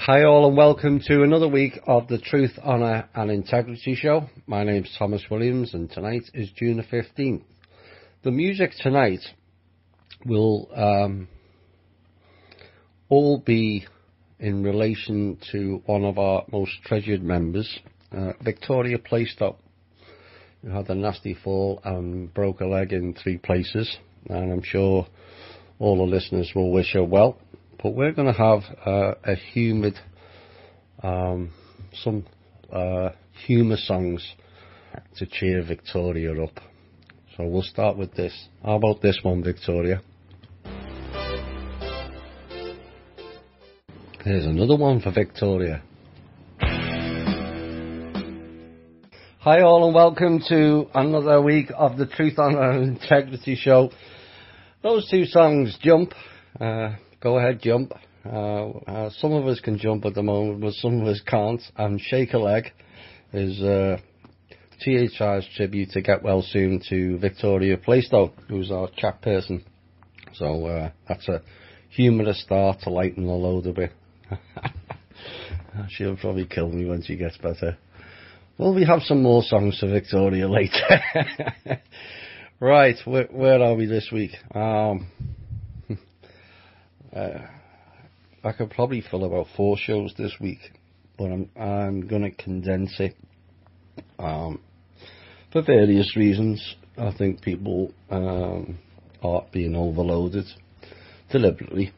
Hi all and welcome to another week of the Truth, Honour and Integrity Show. My name's Thomas Williams and tonight is June the 15th. The music tonight will all be in relation to one of our most treasured members, Victoria Plaistow, who had a nasty fall and broke a leg in 3 places, and I'm sure all the listeners will wish her well. But we're going to have some humour songs to cheer Victoria up. So we'll start with this. How about this one, Victoria? Here's another one for Victoria. Hi all and welcome to another week of the Truth, Honour and Integrity Show. Those 2 songs, Jump. Go ahead, jump. Some of us can jump at the moment, but some of us can't. And Shake a Leg is Th&I's tribute to Get Well Soon to Victoria Plaistow, who's our chat person. So that's a humorous start to lighten the load a bit. She'll probably kill me when she gets better. Well, we have some more songs for Victoria later. Right, where are we this week? I could probably fill about 4 shows this week, but I'm going to condense it for various reasons. I think people are being overloaded deliberately,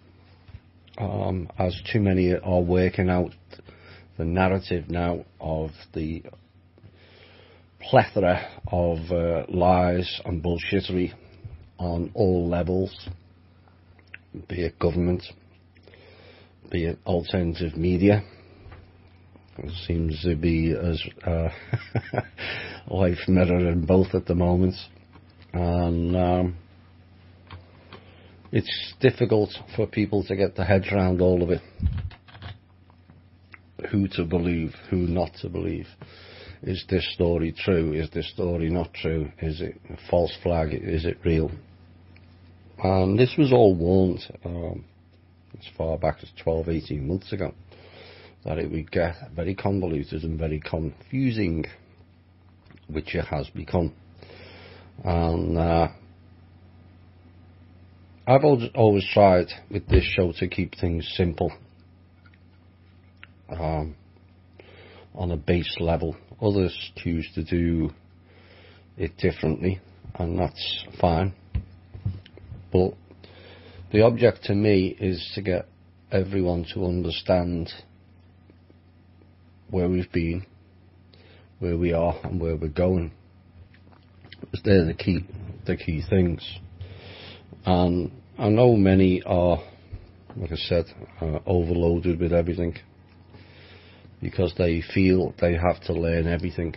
as too many are working out the narrative now of the plethora of lies and bullshittery on all levels, be it government, be it alternative media. It seems to be as life mirroring both at the moment, and it's difficult for people to get their heads around all of it. Who to believe, who not to believe. Is this story true? Is this story not true? Is it a false flag? Is it real? And this was all warned as far back as 12-18 months ago, that it would get very convoluted and very confusing, which it has become. And I've always tried with this show to keep things simple, on a base level. Others choose to do it differently, and that's fine. But the object to me is to get everyone to understand where we've been, where we are, and where we're going. They're the key things. And I know many are, like I said, overloaded with everything, because they feel they have to learn everything.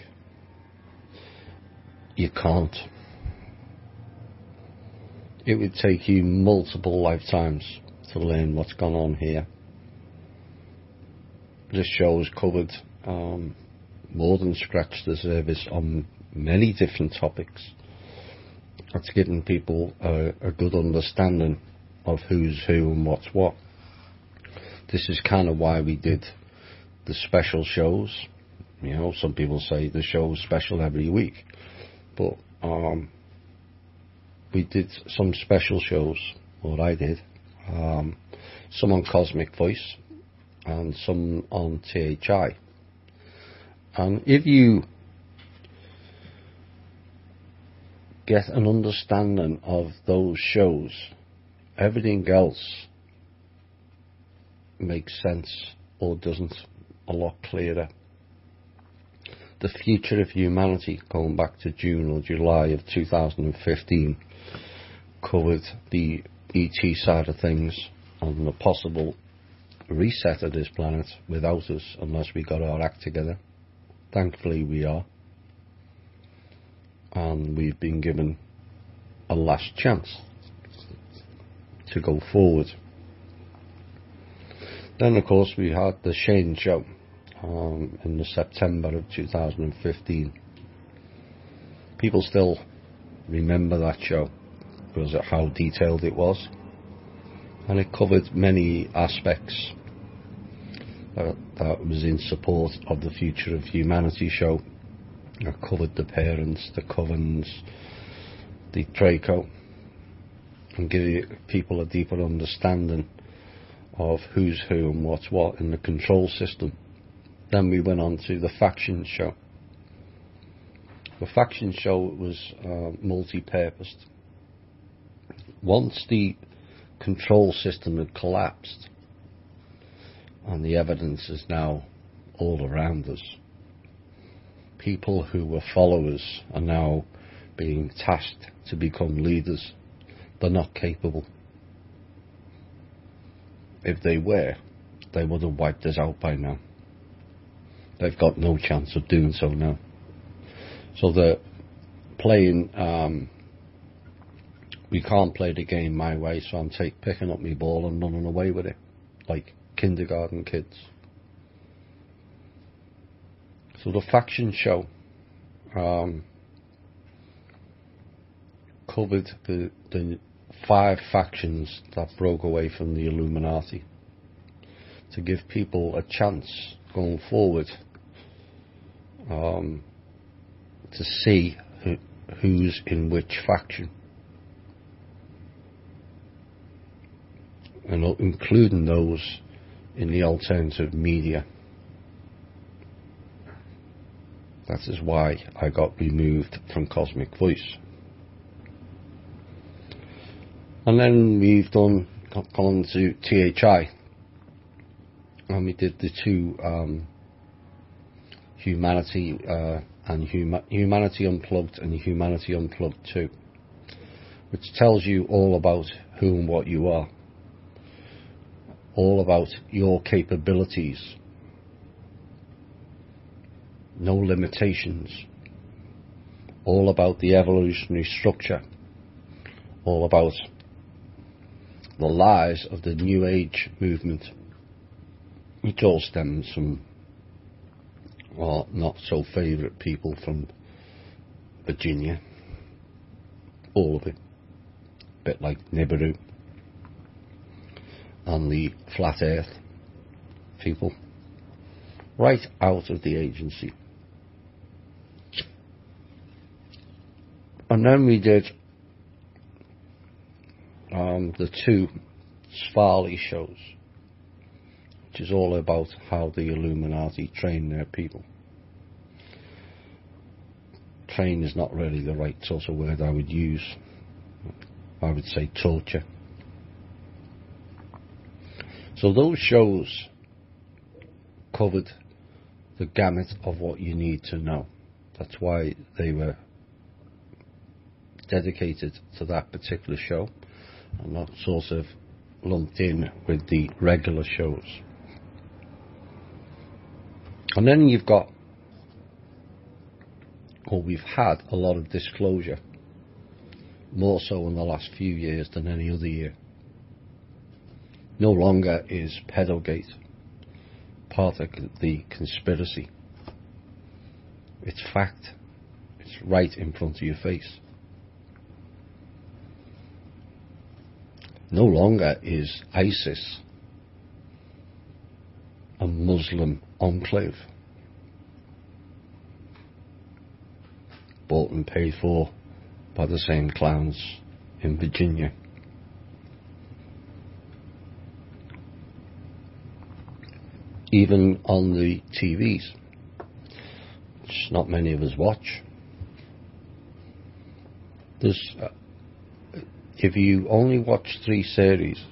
You can't. It would take you multiple lifetimes to learn what's gone on here. This show has covered more than scratched the surface on many different topics. That's given people a good understanding of who's who and what's what. This is kind of why we did the special shows. You know, some people say the show's special every week, but we did some special shows, or I did, some on Cosmic Voice and some on Th&I. And if you get an understanding of those shows, everything else makes sense, or doesn't, a lot clearer. The future of humanity, going back to June or July of 2015, covered the ET side of things and the possible reset of this planet without us, unless we got our act together. Thankfully we are, and we've been given a last chance to go forward. Then of course we had the Shane show in the September of 2015. People still remember that show because of how detailed it was, and it covered many aspects that was in support of the Future of Humanity show. I covered the parents, the covens, the Draco, and give people a deeper understanding of who's who and what's what in the control system. Then we went on to the faction show. The faction show was multi-purposed. Once the control system had collapsed, and the evidence is now all around us, people who were followers are now being tasked to become leaders. They're not capable. If they were, they would have wiped us out by now. They've got no chance of doing so now. So they're playing, we can't play the game my way, so I'm picking up my ball and running away with it, like kindergarten kids. So the faction show covered the 5 factions that broke away from the Illuminati, to give people a chance going forward to see who's in which faction, and including those in the alternative media. That is why I got removed from Cosmic Voice. And then we've gone to Th&I, and we did the 2 Humanity and Humanity Unplugged and Humanity Unplugged 2, which tells you all about who and what you are, all about your capabilities, no limitations, all about the evolutionary structure, all about the lies of the New Age movement, which all stems from our not so favourite people from Virginia. All of it. A bit like Nibiru and the Flat Earth people. Right out of the agency. And then we did the 2 Svarley shows, which is all about how the Illuminati train their people. Train is not really the right sort of word I would use. I would say torture. So those shows covered the gamut of what you need to know. That's why they were dedicated to that particular show, and not sort of lumped in with the regular shows. And then you've got, or we've had, a lot of disclosure, more so in the last few years than any other year. No longer is Pedogate part of the conspiracy. It's fact. It's right in front of your face. No longer is ISIS a Muslim enclave, bought and paid for by the same clowns in Virginia. Even on the TVs, which not many of us watch, there's if you only watch 3 series,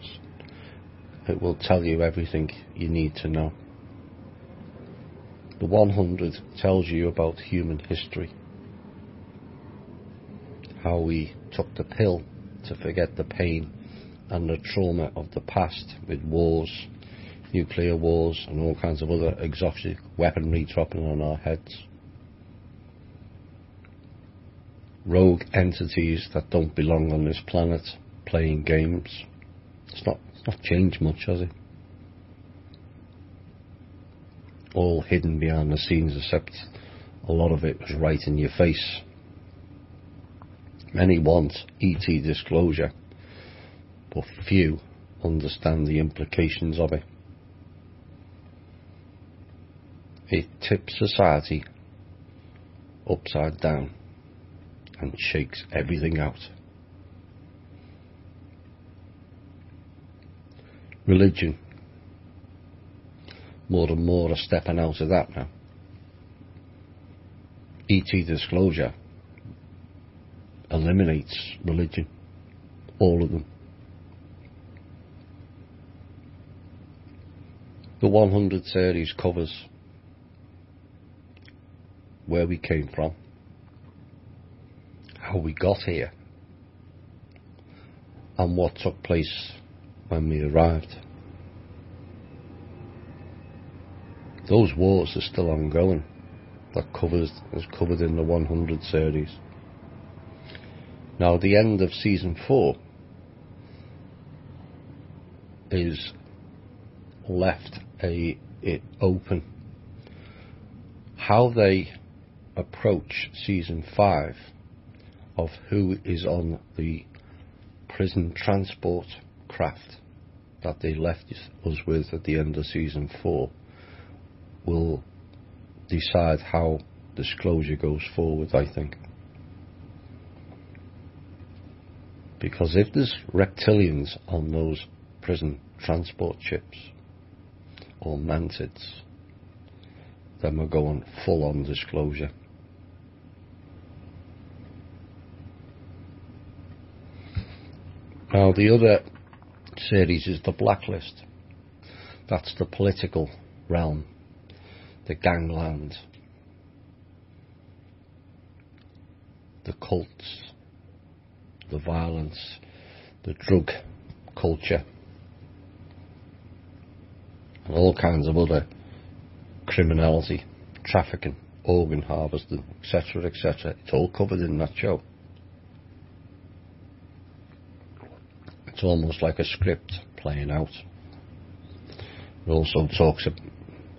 it will tell you everything you need to know. The 100 tells you about human history, how we took the pill to forget the pain and the trauma of the past, with wars, nuclear wars and all kinds of other exotic weaponry dropping on our heads. Rogue entities that don't belong on this planet playing games. It's not changed much, has it? All hidden behind the scenes, except a lot of it was right in your face. Many want ET disclosure, but few understand the implications of it. It tips society upside down and shakes everything out. Religion, more and more are stepping out of that now. ET disclosure eliminates religion, all of them. The 100 series covers where we came from, how we got here, and what took place when we arrived. Those wars are still ongoing. That is covered in the 100 series. Now, the end of season 4 is left it open. How they approach season 5 of who is on the prison transport craft that they left us with at the end of season 4 will decide how disclosure goes forward, I think. Because if there's reptilians on those prison transport ships or mantids, then we're going full on disclosure. Now, the other series is the Blacklist. That's the political realm, the gangland, the cults, the violence, the drug culture, and all kinds of other criminality, trafficking, organ harvesting, etc., etc. It's all covered in that show. It's almost like a script playing out. It also talks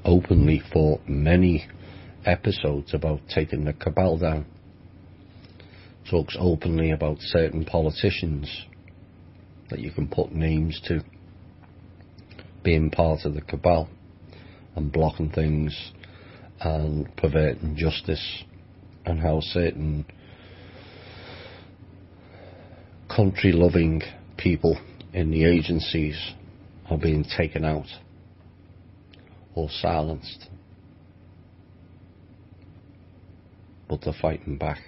openly for many episodes about taking the cabal down. Talks openly about certain politicians that you can put names to being part of the cabal and blocking things and perverting justice, and how certain country-loving people in the agencies are being taken out or silenced, but they're fighting back.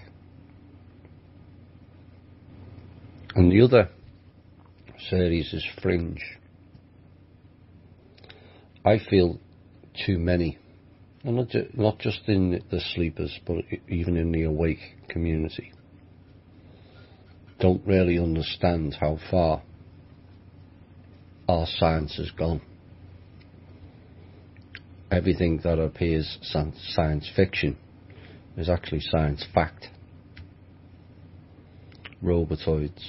And the other series is Fringe. I feel too many, and not just in the sleepers, but even in the awake community, don't really understand how far our science has gone. Everything that appears science fiction is actually science fact. Robotoids,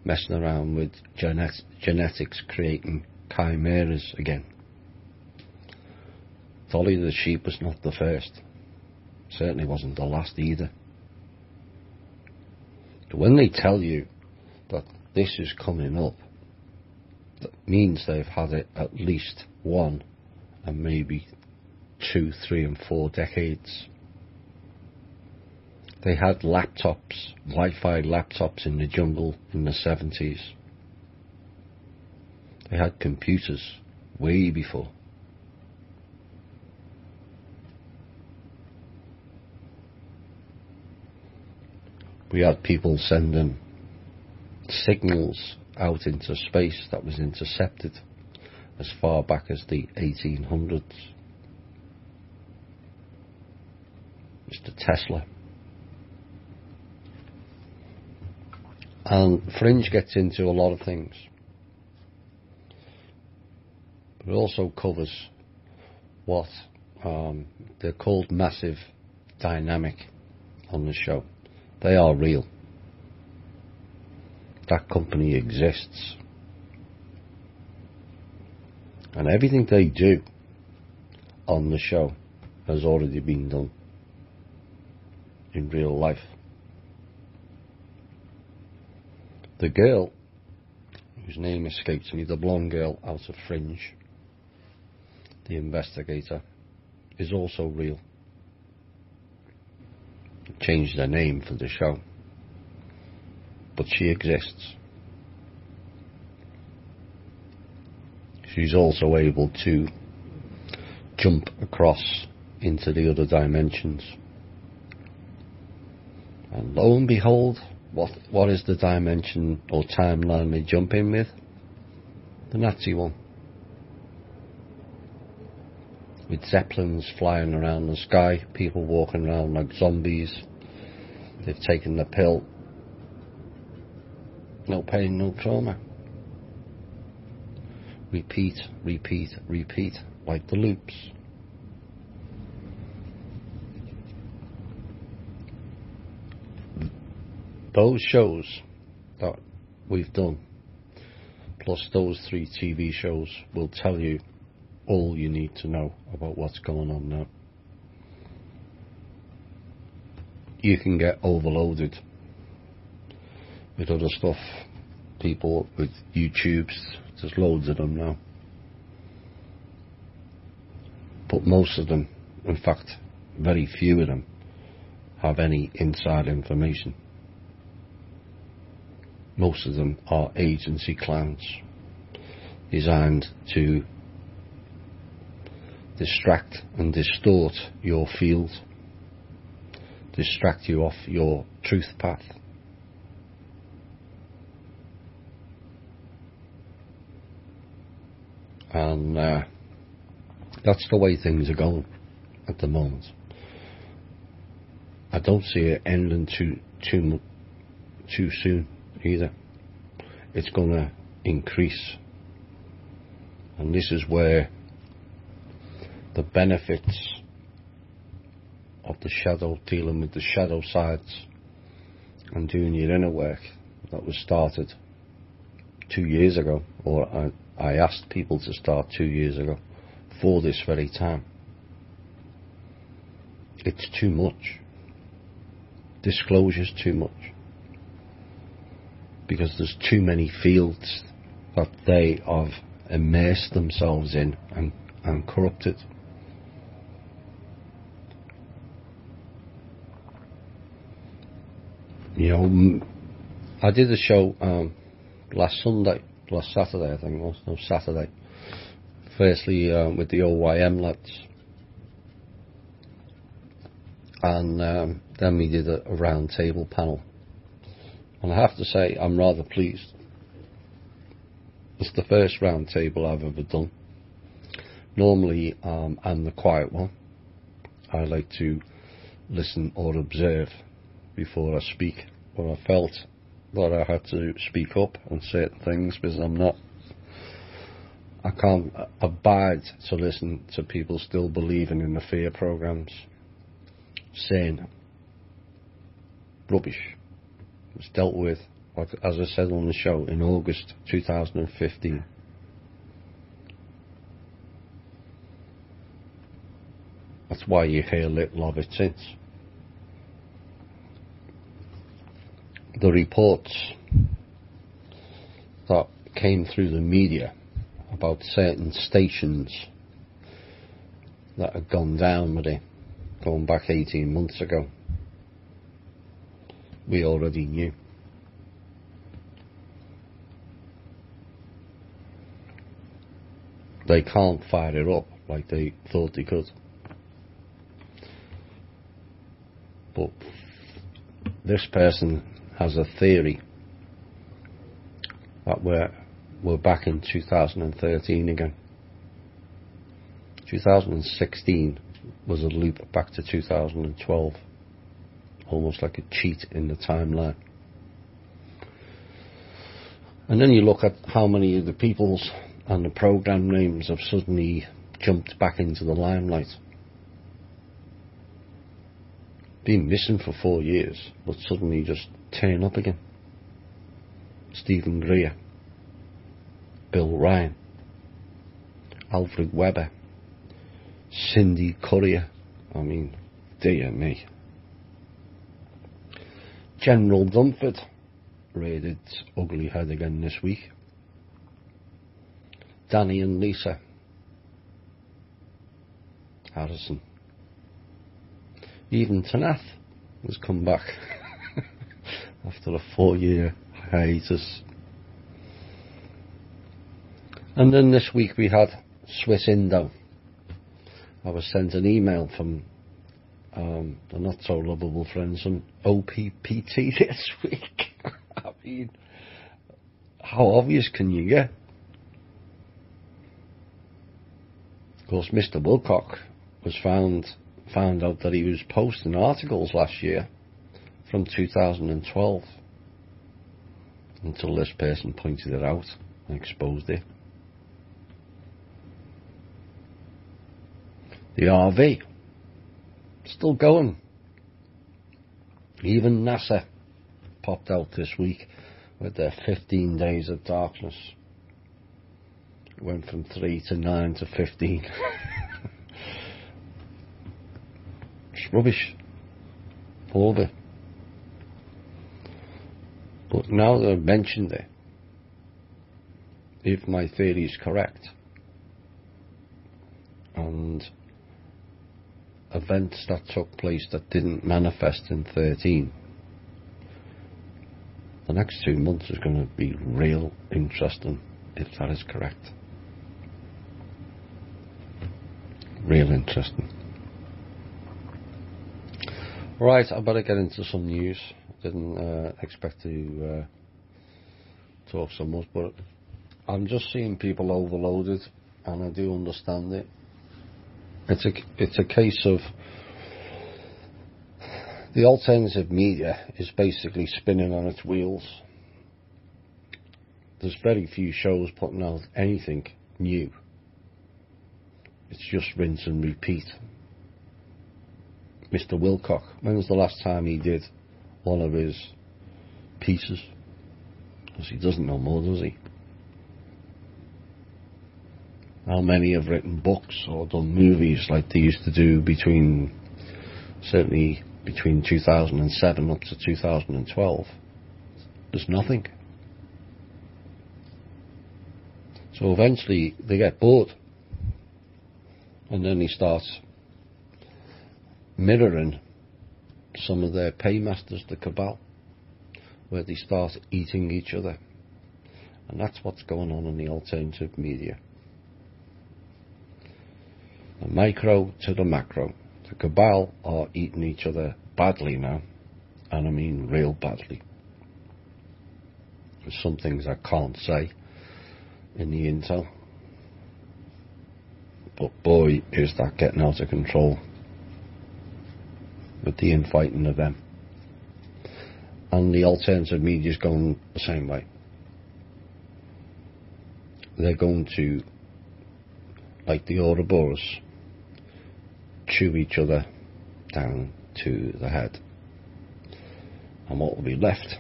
messing around with genetics, creating chimeras again. Dolly the sheep was not the first. Certainly wasn't the last either. But when they tell you that this is coming up, that means they've had it at least 1 and maybe 2, 3 and 4 decades. They had laptops, Wi-Fi laptops in the jungle in the 70s. They had computers way before. We had people sending signals out into space that was intercepted as far back as the 1800s. Mr. Tesla. And Fringe gets into a lot of things. But it also covers what they're called massive dynamic on the show. They are real. That company exists. And everything they do on the show has already been done in real life. The girl, whose name escapes me, the blonde girl out of Fringe, the investigator, is also real. Changed her name for the show, but she exists. She's also able to jump across into the other dimensions. And lo and behold, what is the dimension or timeline they jump in with? The Nazi one. With zeppelins flying around the sky, people walking around like zombies. They've taken the pill. No pain, no trauma. Repeat, repeat, repeat, like the loops. Those shows that we've done, plus those 3 TV shows, will tell you all you need to know about what's going on now. You can get overloaded with other stuff. People with YouTubes, there's loads of them now. But most of them, in fact, very few of them, have any inside information. Most of them are agency clowns designed to distract and distort your field, distract you off your truth path. And that's the way things are going at the moment. I don't see it ending too soon either. It's going to increase, and this is where the benefits of the shadow, dealing with the shadow sides and doing your inner work, that was started 2 years ago, or I asked people to start 2 years ago for this very time. It's too much. Disclosure's too much. Because there's too many fields that they have immersed themselves in and corrupted. You know, I did a show last Saturday I think it was, no, Saturday. Firstly with the OYM lads. And then we did a round table panel. And I have to say, I'm rather pleased. It's the first round table I've ever done. Normally, I'm the quiet one. I like to listen or observe before I speak. But I felt that I had to speak up on certain things because I can't abide to listen to people still believing in the fear programs, saying rubbish. It was dealt with, like, as I said on the show, in August 2015. That's why you hear little of it since. The reports that came through the media about certain stations that had gone down with it, going back 18 months ago, we already knew. They can't fire it up like they thought they could. But this person has a theory that we're back in 2013 again. 2016 was a loop back to 2012, almost like a cheat in the timeline. And then you look at how many of the people's and the program names have suddenly jumped back into the limelight. Been missing for 4 years, but suddenly just turn up again. Stephen Greer, Bill Ryan, Alfred Weber, Cindy Courier, I mean, dear me. General Dunford reared its ugly head again this week. Danny and Lisa, Harrison. Even Th&I has come back after a 4-year hiatus. And then this week we had Swiss Indo. I was sent an email from the not so lovable friends on OPPT this week. I mean, how obvious can you get? Of course, Mr. Wilcock was found out that he was posting articles last year from 2012 until this person pointed it out and exposed it. The RV, still going. Even NASA popped out this week with their 15 days of darkness. It went from 3 to 9 to 15. It's rubbish. All of it. But now that I've mentioned it, if my theory is correct, and events that took place that didn't manifest in 13, the next 2 months is going to be real interesting if that is correct. Real interesting. Right, I better get into some news. Didn't expect to talk so much, but I'm just seeing people overloaded, and I do understand it. It's a case of the alternative media is basically spinning on its wheels. There's very few shows putting out anything new. It's just rinse and repeat. Mr. Wilcock, when was the last time he did one of his pieces? Because he doesn't know more, does he? How many have written books or done movies like they used to do certainly between 2007 up to 2012? There's nothing. So eventually they get bored, and then he starts mirroring some of their paymasters, the cabal, where they start eating each other. And that's what's going on in the alternative media. The micro to the macro. The cabal are eating each other badly now, and I mean real badly. There's some things I can't say in the intel, but boy is that getting out of control with the infighting of them. And the alternative media is going the same way. They're going to, like the Ouroboros, chew each other down to the head. And what will be left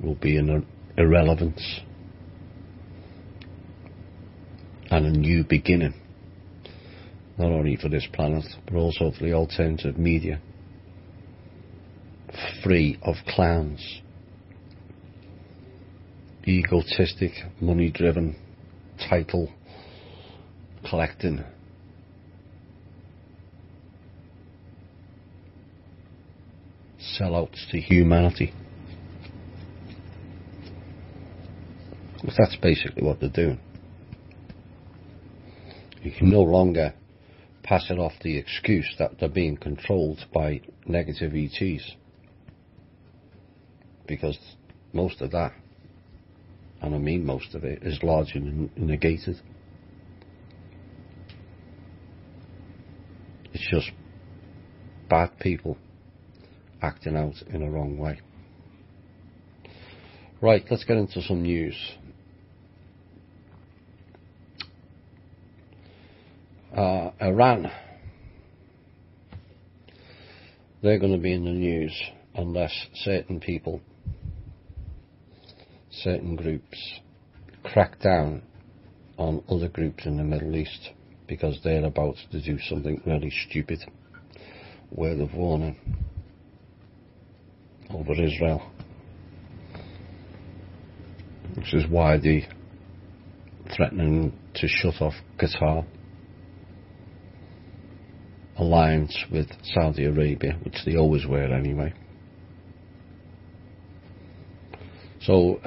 will be an irrelevance and a new beginning, not only for this planet but also for the alternative media, free of clowns, egotistic, money driven, title collecting, sellouts to humanity. That's basically what they're doing. You can no longer pass it off the excuse that they're being controlled by negative ETs, because most of that, and I mean most of it, is largely negated. It's just bad people acting out in a wrong way. Right, let's get into some news. Iran, they're going to be in the news unless certain people, certain groups crack down on other groups in the Middle East, because they're about to do something really stupid. Word of warning over Israel, which is why they're threatening to shut off Qatar. alliance with Saudi Arabia, which they always were anyway. So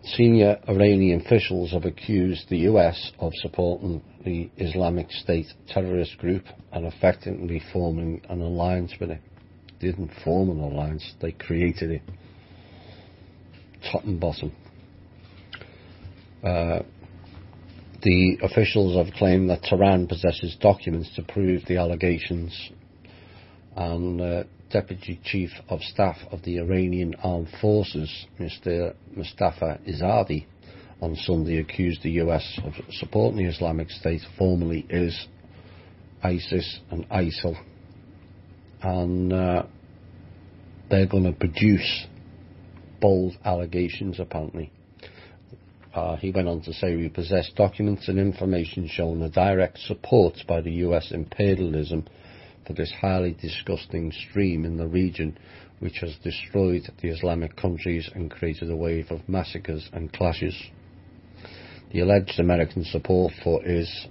senior Iranian officials have accused the US of supporting the Islamic State terrorist group and effectively forming an alliance with it. They didn't form an alliance, they created it. Top and bottom. The officials have claimed that Tehran possesses documents to prove the allegations, and Deputy Chief of Staff of the Iranian Armed Forces, Mr. Mustafa Izadi, on Sunday accused the US of supporting the Islamic State, formerly ISIS and ISIL, and they're going to produce bold allegations apparently. He went on to say, we possess documents and information showing the direct support by the US imperialism for this highly disgusting stream in the region, which has destroyed the Islamic countries and created a wave of massacres and clashes. The alleged American support for is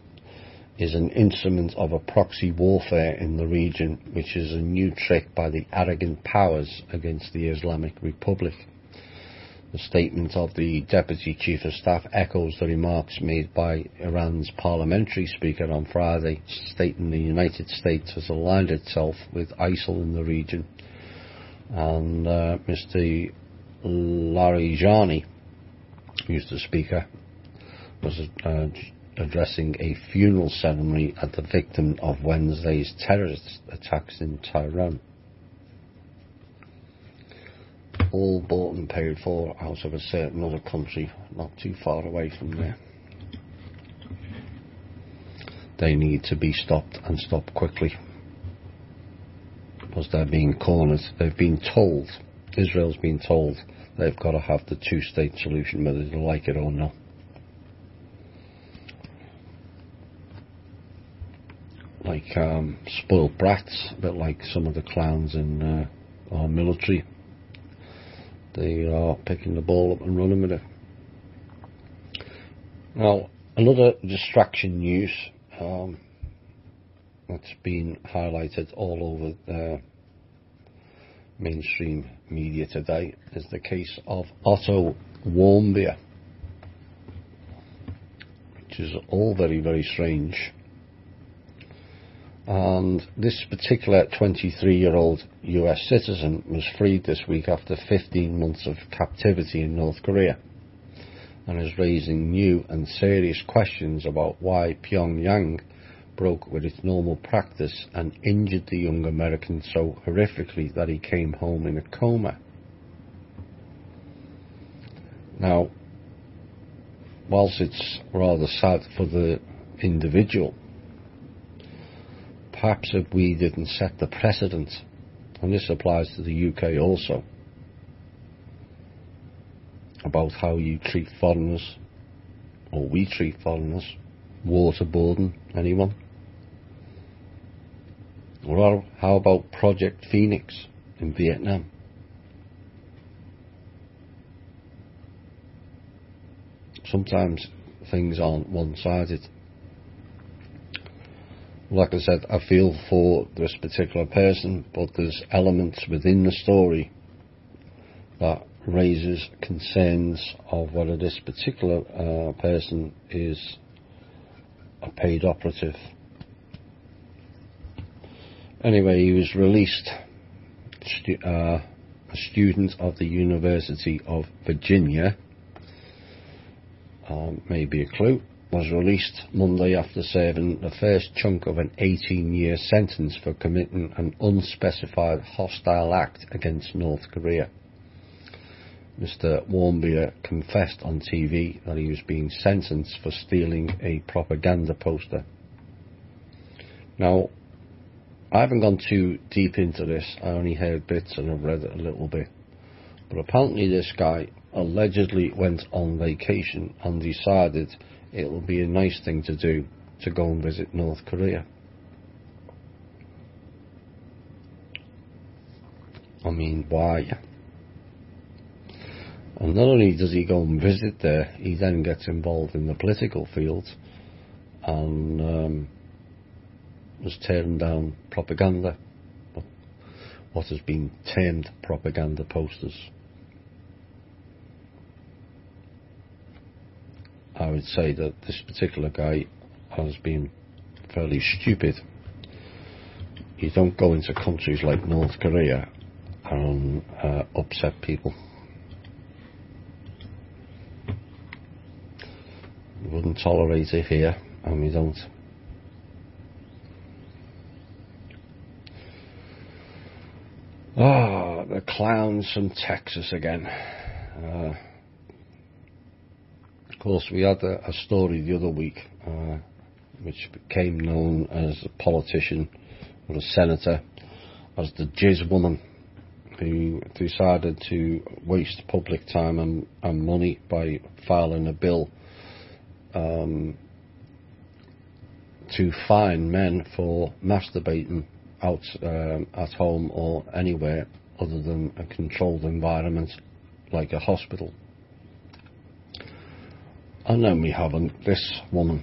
an instrument of a proxy warfare in the region, which is a new trick by the arrogant powers against the Islamic Republic. The statement of the Deputy Chief of Staff echoes the remarks made by Iran's parliamentary speaker on Friday, stating the United States has aligned itself with ISIL in the region. And Mr. Larijani, who's the speaker, was addressing a funeral ceremony at the victim of Wednesday's terrorist attacks in Tehran. All bought and paid for out of a certain other country not too far away from there. They need to be stopped, and stopped quickly, because they're being cornered. They've been told, Israel's been told, they've got to have the two-state solution whether they like it or not. Like spoiled brats, a bit like some of the clowns in our military. They are picking the ball up and running with it. Now, another distraction news that's been highlighted all over the mainstream media today is the case of Otto Warmbier, which is all very, very strange. And this particular 23-year-old US citizen was freed this week after 15 months of captivity in North Korea, and is raising new and serious questions about why Pyongyang broke with its normal practice and injured the young American so horrifically that he came home in a coma. Now, whilst it's rather sad for the individual, perhaps if we didn't set the precedent, and this applies to the UK also, about how you treat foreigners, or we treat foreigners, waterboarding anyone. Or how about Project Phoenix in Vietnam? Sometimes things aren't one-sided. Like I said, I feel for this particular person, but there's elements within the story that raises concerns of whether this particular person is a paid operative. Anyway, he was released, a student of the University of Virginia, maybe a clue, was released Monday after serving the first chunk of an 18-year sentence for committing an unspecified hostile act against North Korea. Mr. Warmbier confessed on TV that he was being sentenced for stealing a propaganda poster. Now, I haven't gone too deep into this, I only heard bits and I've read it a little bit. But apparently this guy allegedly went on vacation and decided it would be a nice thing to do to go and visit North Korea. I mean, why? And not only does he go and visit there, he then gets involved in the political field and was tearing down propaganda, what has been termed propaganda posters. I would say that this particular guy has been fairly stupid. You don't go into countries like North Korea and upset people. We wouldn't tolerate it here, and we don't. Ah, the clowns from Texas again. Of course, we had a story the other week, which became known as a politician or a senator as the Jizz Woman, who decided to waste public time and money by filing a bill to fine men for masturbating out at home or anywhere other than a controlled environment like a hospital. And then we have this woman.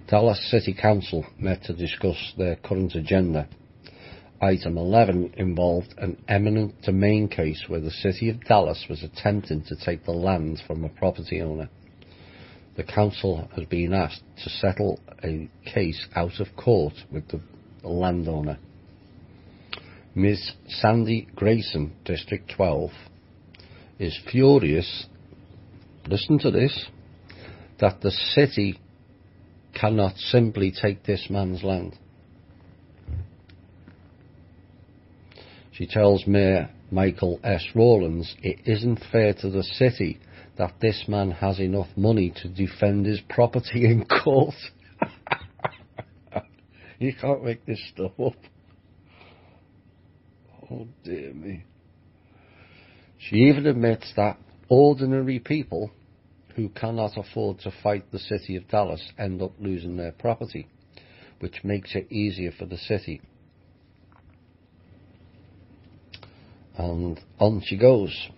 Dallas City Council met to discuss their current agenda. Item 11 involved an eminent domain case where the city of Dallas was attempting to take the land from a property owner. The council has been asked to settle a case out of court with the landowner. Ms. Sandy Grayson, District 12, is furious, listen to this, that the city cannot simply take this man's land. She tells Mayor Michael S. Rawlins it isn't fair to the city that this man has enough money to defend his property in court. You can't make this stuff up. Oh dear me. She even admits that ordinary people who cannot afford to fight the city of Dallas end up losing their property, which makes it easier for the city. And on she goes.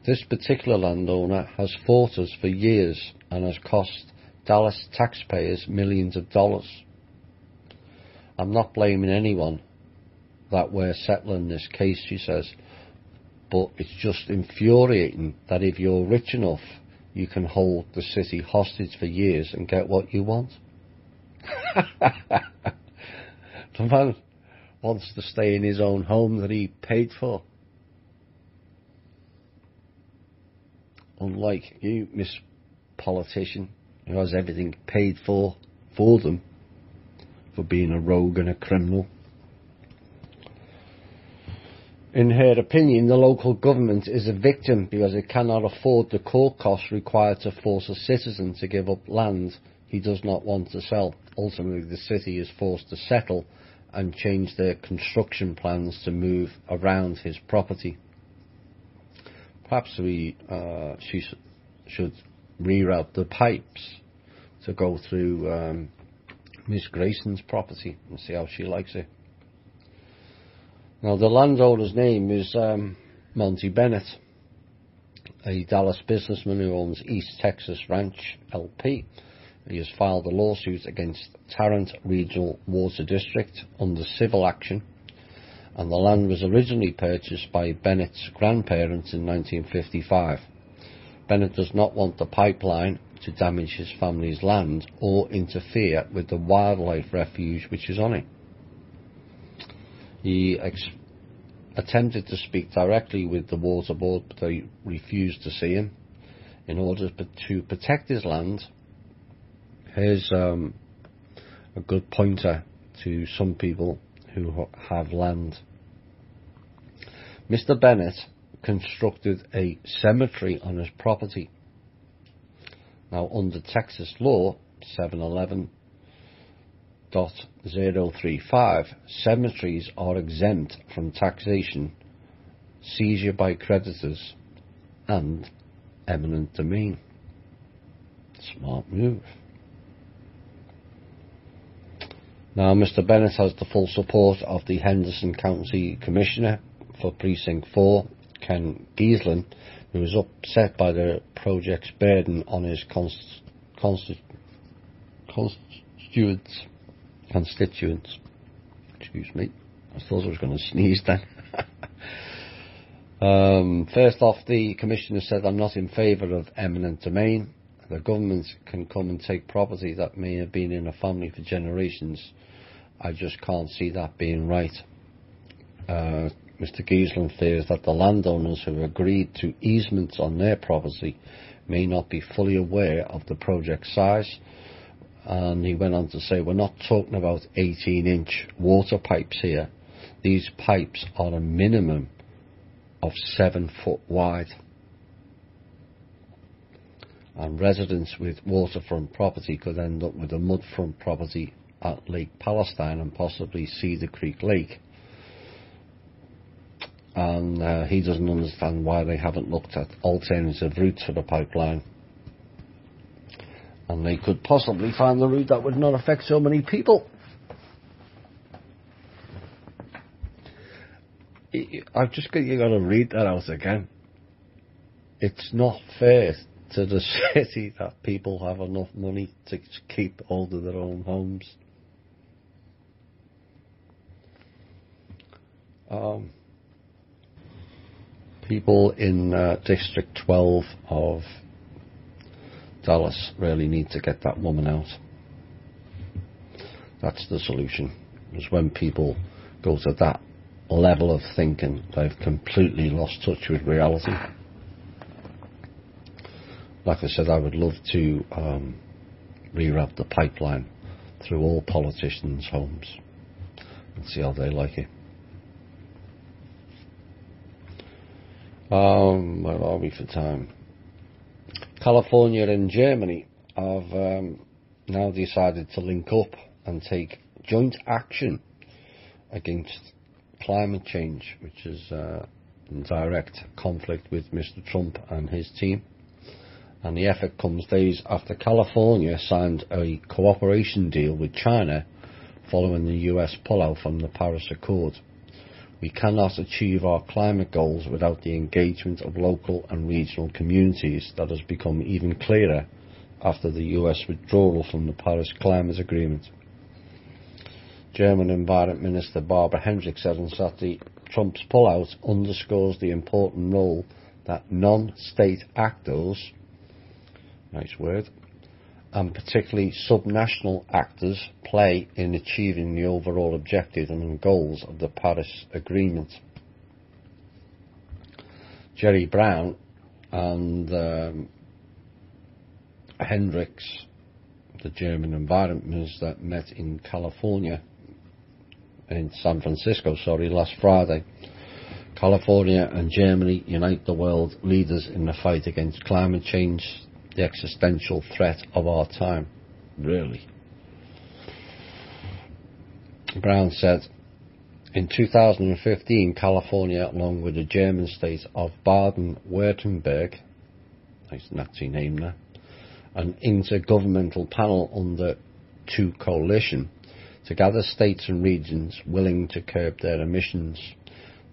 This particular landowner has fought us for years and has cost Dallas taxpayers millions of dollars. I'm not blaming anyone that we're settling this case, she says, but it's just infuriating that if you're rich enough, you can hold the city hostage for years and get what you want. The man wants to stay in his own home that he paid for. Unlike you, Miss Politician, who has everything paid for them for being a rogue and a criminal. In her opinion, the local government is a victim because it cannot afford the court costs required to force a citizen to give up land he does not want to sell. Ultimately, the city is forced to settle and change their construction plans to move around his property. Perhaps she should reroute the pipes to go through Miss Grayson's property and see how she likes it. Now, the landowner's name is Monty Bennett, a Dallas businessman who owns East Texas Ranch LP. He has filed a lawsuit against Tarrant Regional Water District under civil action, and the land was originally purchased by Bennett's grandparents in 1955. Bennett does not want the pipeline to damage his family's land or interfere with the wildlife refuge which is on it. He attempted to speak directly with the water board, but they refused to see him. In order to protect his land, here's a good pointer to some people who have land. Mr. Bennett constructed a cemetery on his property. Now, under Texas law 711.035, cemeteries are exempt from taxation, seizure by creditors, and eminent domain. Smart move. Now, Mr. Bennett has the full support of the Henderson County Commissioner for Precinct 4, Ken Giesland, who is upset by the project's burden on his constituents. constituents. Excuse me, I thought I was going to sneeze then. First off, the Commissioner said, I'm not in favour of eminent domain. The government can come and take property that may have been in a family for generations. I just can't see that being right. Mr. Giesland fears that the landowners who have agreed to easements on their property may not be fully aware of the project size. And he went on to say, we're not talking about 18-inch water pipes here. These pipes are a minimum of 7 foot wide. And residents with waterfront property could end up with a mudfront property at Lake Palestine and possibly Cedar Creek Lake. And he doesn't understand why they haven't looked at alternative routes for the pipeline. And they could possibly find the route that would not affect so many people. I've just got to read that out again. It's not fair to the city that people have enough money to keep hold of their own homes. People in District 12 of Dallas really need to get that woman out. That's the solution. Because when people go to that level of thinking, they've completely lost touch with reality. Like I said, I would love to reroute the pipeline through all politicians' homes and see how they like it. Where are we for time? California and Germany have now decided to link up and take joint action against climate change, which is in direct conflict with Mr. Trump and his team. And the effort comes days after California signed a cooperation deal with China following the US pullout from the Paris Accord. We cannot achieve our climate goals without the engagement of local and regional communities. That has become even clearer after the US withdrawal from the Paris Climate Agreement. German Environment Minister Barbara Hendrick said on Saturday, Trump's pullout underscores the important role that non-state actors, nice word, and particularly subnational actors play in achieving the overall objectives and goals of the Paris Agreement. Jerry Brown and Hendricks, the German Environment Minister, met in San Francisco, last Friday. California and Germany unite the world leaders in the fight against climate change, the existential threat of our time. Really. Brown said, in 2015, California, along with the German state of Baden-Württemberg, nice Nazi name there, an intergovernmental panel under two coalition, to gather states and regions willing to curb their emissions.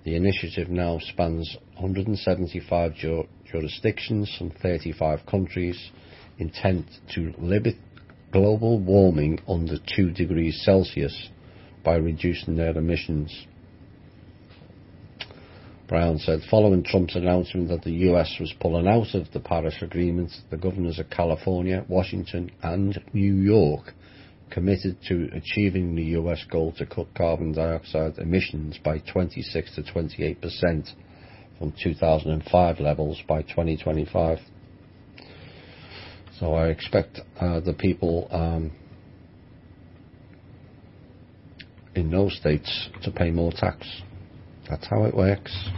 The initiative now spans 175 jurisdictions from 35 countries, intent to limit global warming under 2 degrees Celsius by reducing their emissions. Brown said, following Trump's announcement that the US was pulling out of the Paris Agreement, the governors of California, Washington and New York committed to achieving the US goal to cut carbon dioxide emissions by 26 to 28% from 2005 levels by 2025. So I expect the people in those states to pay more tax. That's how it works.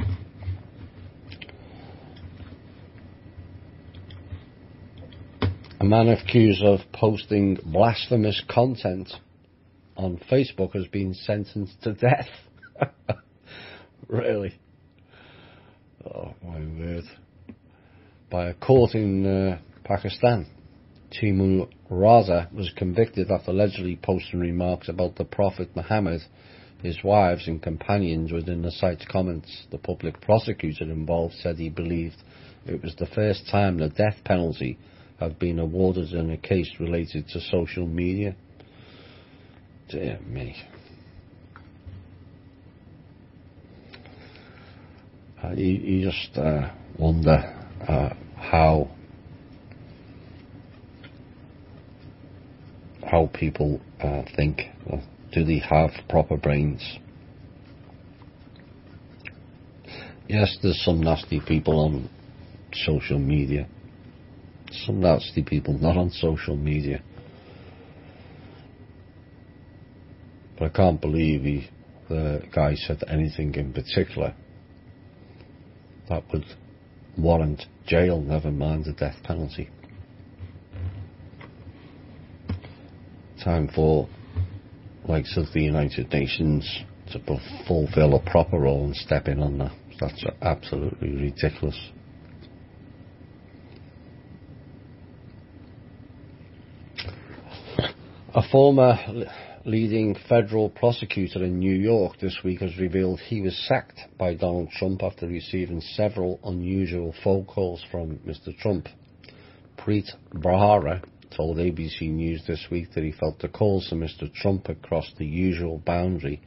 A man accused of posting blasphemous content on Facebook has been sentenced to death. Really? Oh my word. By a court in Pakistan. Timur Raza was convicted after allegedly posting remarks about the Prophet Muhammad, his wives and companions within the site's comments. The public prosecutor involved said he believed it was the first time the death penalty had been awarded in a case related to social media. Dear me. You just wonder how people think. Do they have proper brains? Yes, there's some nasty people on social media. Some nasty people not on social media. But I can't believe the guy said anything in particular that would warrant jail, never mind the death penalty. Time for likes of the United Nations to fulfill a proper role and step in on that. That's absolutely ridiculous. A former leading federal prosecutor in New York this week has revealed he was sacked by Donald Trump after receiving several unusual phone calls from Mr. Trump. Preet Bharara told ABC News this week that he felt the calls from Mr. Trump had crossed the usual boundary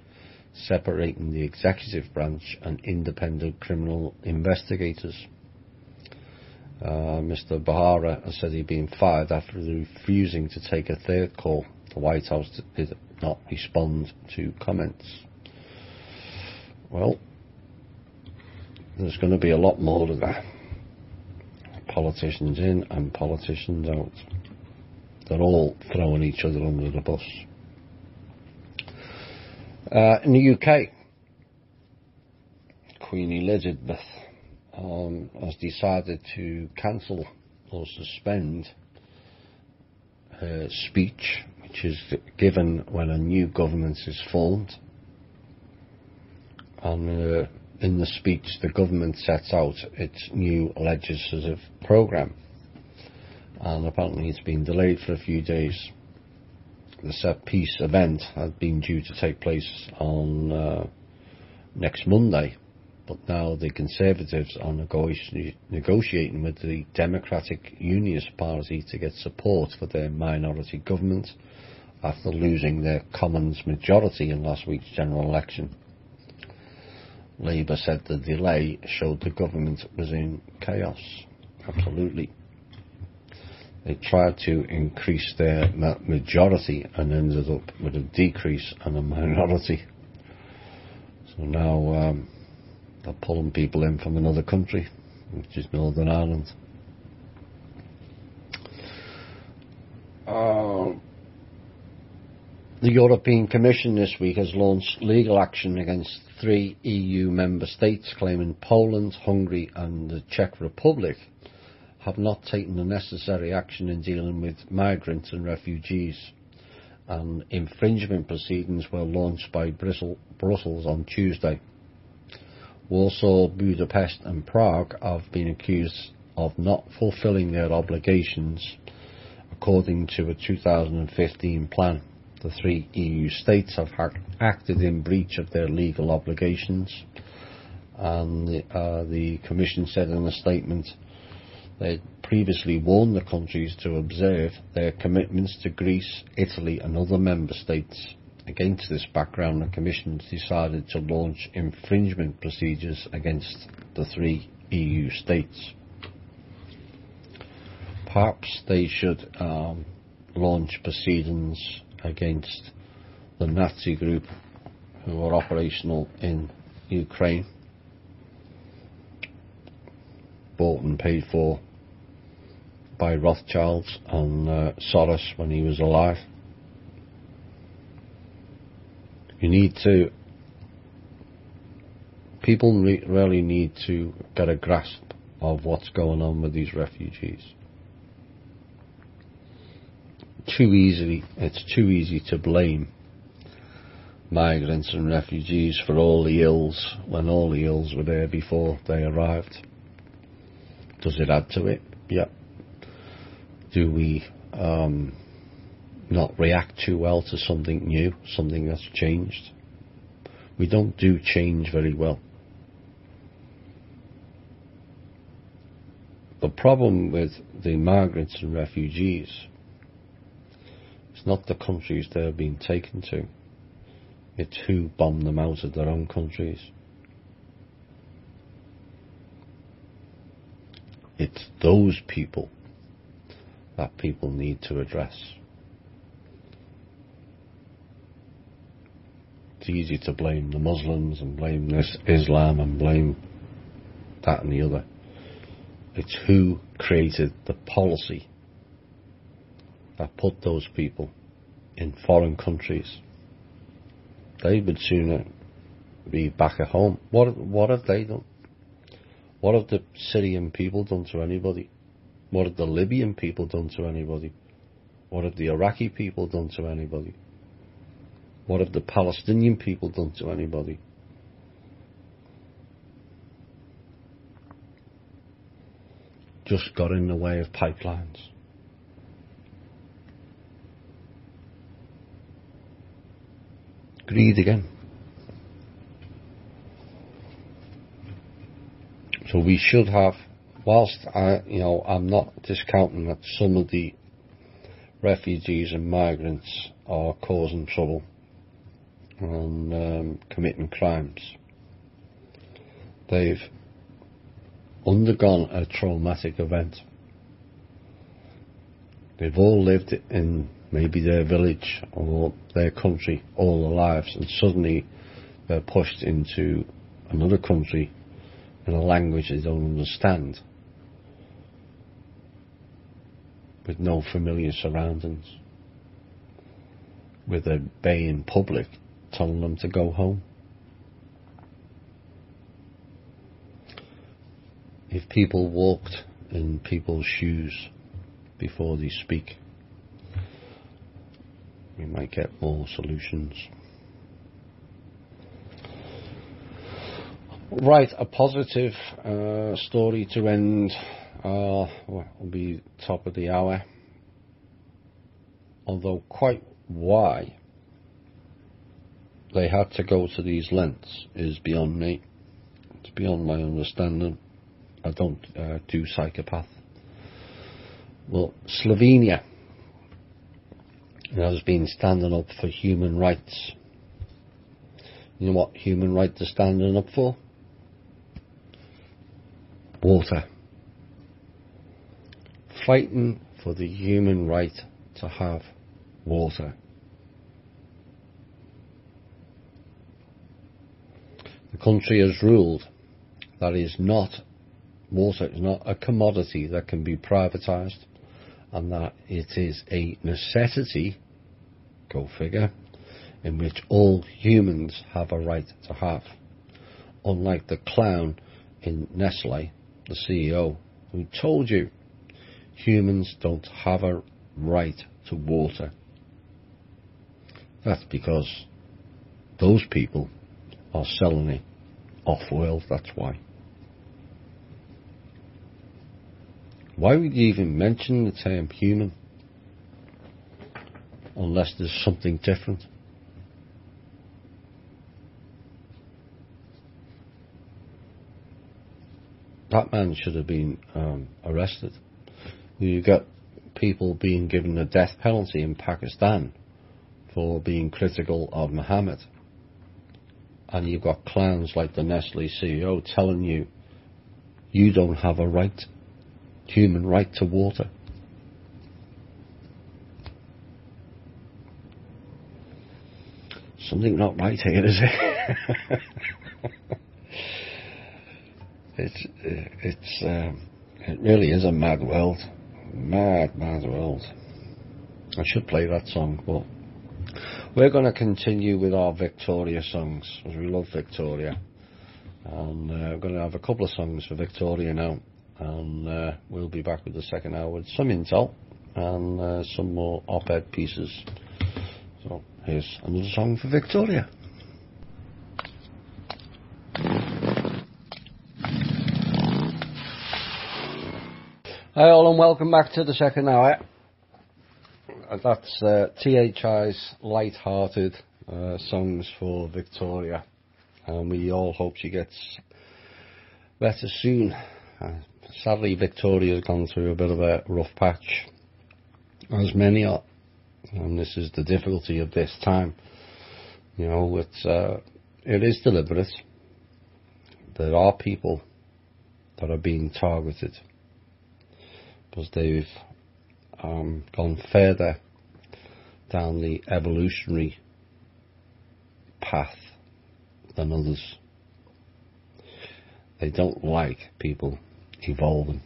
separating the executive branch and independent criminal investigators. Mr. Bharara has said he'd been fired after refusing to take a third call. The White House did not respond to comments. Well, there's going to be a lot more of that. Politicians in and politicians out. They're all throwing each other under the bus. In the UK, Queen Elizabeth has decided to cancel or suspend her speech, which is given when a new government is formed. And in the speech, the government sets out its new legislative programme. And apparently it's been delayed for a few days. The set piece event had been due to take place on next Monday, but now the Conservatives are negotiating with the Democratic Unionist Party to get support for their minority government after losing their Commons majority in last week's general election. Labour said the delay showed the government was in chaos. Absolutely. They tried to increase their majority and ended up with a decrease and a minority. So now they're pulling people in from another country, which is Northern Ireland. The European Commission this week has launched legal action against 3 EU member states, claiming Poland, Hungary and the Czech Republic have not taken the necessary action in dealing with migrants and refugees, and infringement proceedings were launched by Brussels on Tuesday. Warsaw, Budapest and Prague have been accused of not fulfilling their obligations according to a 2015 plan. The 3 EU states have acted in breach of their legal obligations, and the Commission said in a statement they had previously warned the countries to observe their commitments to Greece, Italy and other member states. Against this background, the Commission decided to launch infringement procedures against the 3 EU states. Perhaps they should launch proceedings against the Nazi group who are operational in Ukraine, bought and paid for by Rothschilds and Soros when he was alive. People really need to get a grasp of what's going on with these refugees. It's too easy to blame migrants and refugees for all the ills when all the ills were there before they arrived. Does it add to it? Yeah. Do we not react too well to something new, something that's changed? We don't do change very well. The problem with the migrants and refugees is It's not the countries they're being taken to. It's who bombed them out of their own countries. It's those people that people need to address. It's easy to blame the Muslims and blame this Islam and blame that and the other. It's who created the policy that put those people in foreign countries. They would sooner be back at home. What have they done? What have the Syrian people done to anybody? What have the Libyan people done to anybody? What have the Iraqi people done to anybody? What have the Palestinian people done to anybody? Just got in the way of pipelines. Greed again. So we should have, whilst I'm not discounting that some of the refugees and migrants are causing trouble and committing crimes. They've undergone a traumatic event. They've all lived in maybe their village or their country all their lives, and suddenly they're pushed into another country in a language they don't understand, with no familiar surroundings, with a bay in public telling them to go home. If people walked in people's shoes before they speak, we might get more solutions. Right, a positive story to end will be top of the hour. Although quite why they had to go to these lengths is beyond me. It's beyond my understanding. I don't do psychopath. Well, Slovenia has been standing up for human rights. You know what human rights are standing up for? Water. Fighting for the human right to have water. The country has ruled that water is not a commodity that can be privatised, and that it is a necessity, go figure, in which all humans have a right to have. Unlike the clown in Nestle, the CEO, who told you humans don't have a right to water. That's because those people are selling it off-world, that's why. Why would you even mention the term human unless there's something different? That man should have been arrested. You got people being given the death penalty in Pakistan for being critical of Muhammad, and you've got clowns like the Nestle CEO telling you you don't have a right, human right to water. Something not right here, is it? It really is a mad world. Mad world. I should play that song, but we're going to continue with our Victoria songs, because we love Victoria. And we're going to have a couple of songs for Victoria now, and we'll be back with the second hour with some intel and some more op-ed pieces. So here's another song for Victoria. Hi all, and welcome back to the second hour. That's Th&I's light-hearted songs for Victoria, and we all hope she gets better soon. Sadly, Victoria's gone through a bit of a rough patch, as many are. And this is the difficulty of this time. You know, it is deliberate. There are people that are being targeted because they've gone further down the evolutionary path than others. They don't like people evolving.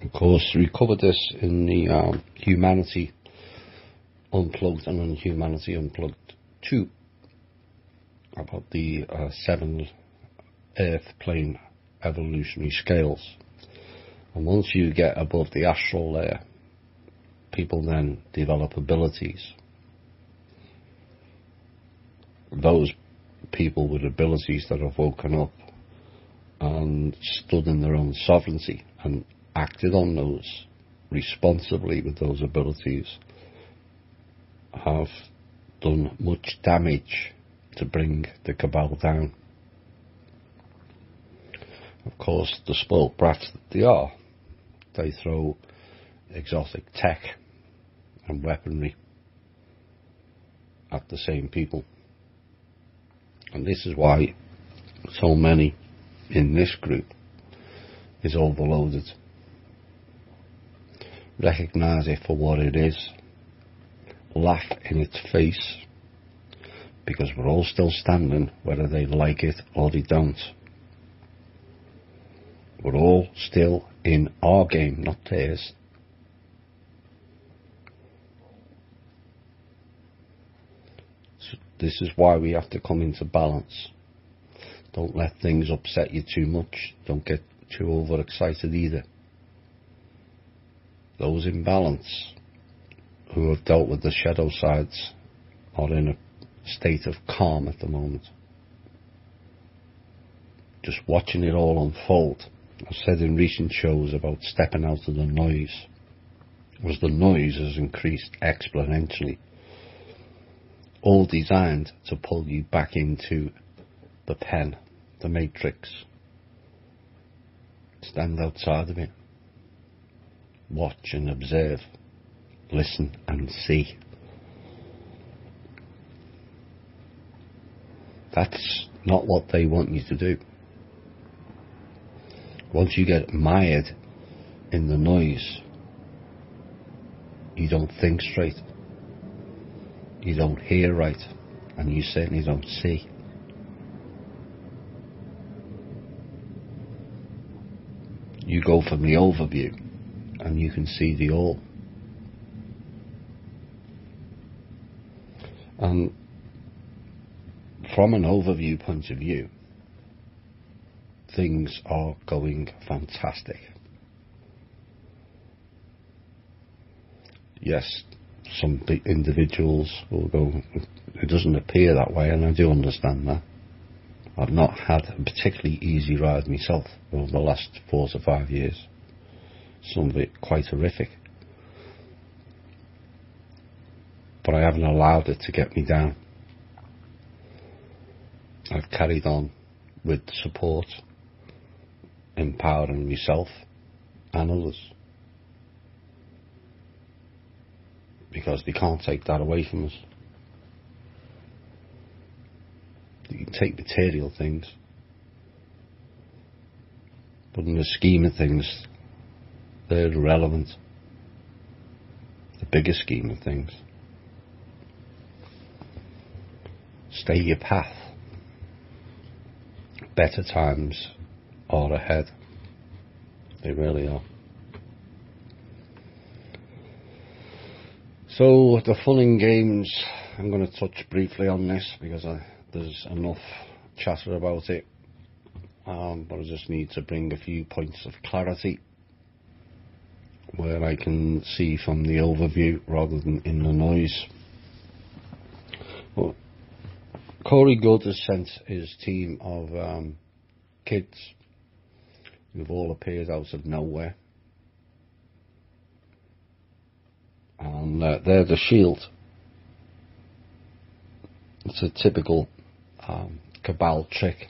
Of course, we covered this in the Humanity Unplugged and Humanity Unplugged 2 about the 7 Earth plane evolutionary scales. And once you get above the astral layer, people then develop abilities. Those people with abilities that have woken up and stood in their own sovereignty and acted on those responsibly with those abilities have done much damage to bring the cabal down. Of course, the spoilt brats that they are, they throw exotic tech and weaponry at the same people. And this is why so many in this group is overloaded. Recognise it for what it is. Laugh in its face, because we're all still standing whether they like it or they don't. We're all still in our game, not theirs. So this is why we have to come into balance. Don't let things upset you too much. Don't get too overexcited either. Those in balance who have dealt with the shadow sides are in a state of calm at the moment. Just watching it all unfold. I've said in recent shows about stepping out of the noise, because the noise has increased exponentially, all designed to pull you back into the pen, the matrix. Stand outside of it. Watch and observe. Listen and see. That's not what they want you to do. Once you get mired in the noise, you don't think straight. You don't hear right. And you certainly don't see. You go from the overview and you can see the all. And from an overview point of view, things are going fantastic. Yes, some big individuals will go, it doesn't appear that way, and I do understand that. I've not had a particularly easy ride myself over the last 4 to 5 years. Some of it quite horrific. But I haven't allowed it to get me down. I've carried on with support, empowering myself and others. Because they can't take that away from us. You can take material things, but in the scheme of things, they're irrelevant. The bigger scheme of things. Stay your path. Better times are ahead. They really are. So the fun and games, I'm going to touch briefly on this because there's enough chatter about it, but I just need to bring a few points of clarity where I can see from the overview rather than in the noise. Well, Corey Good has sent his team of kids who've all appeared out of nowhere, and they're the shield. It's a typical cabal trick.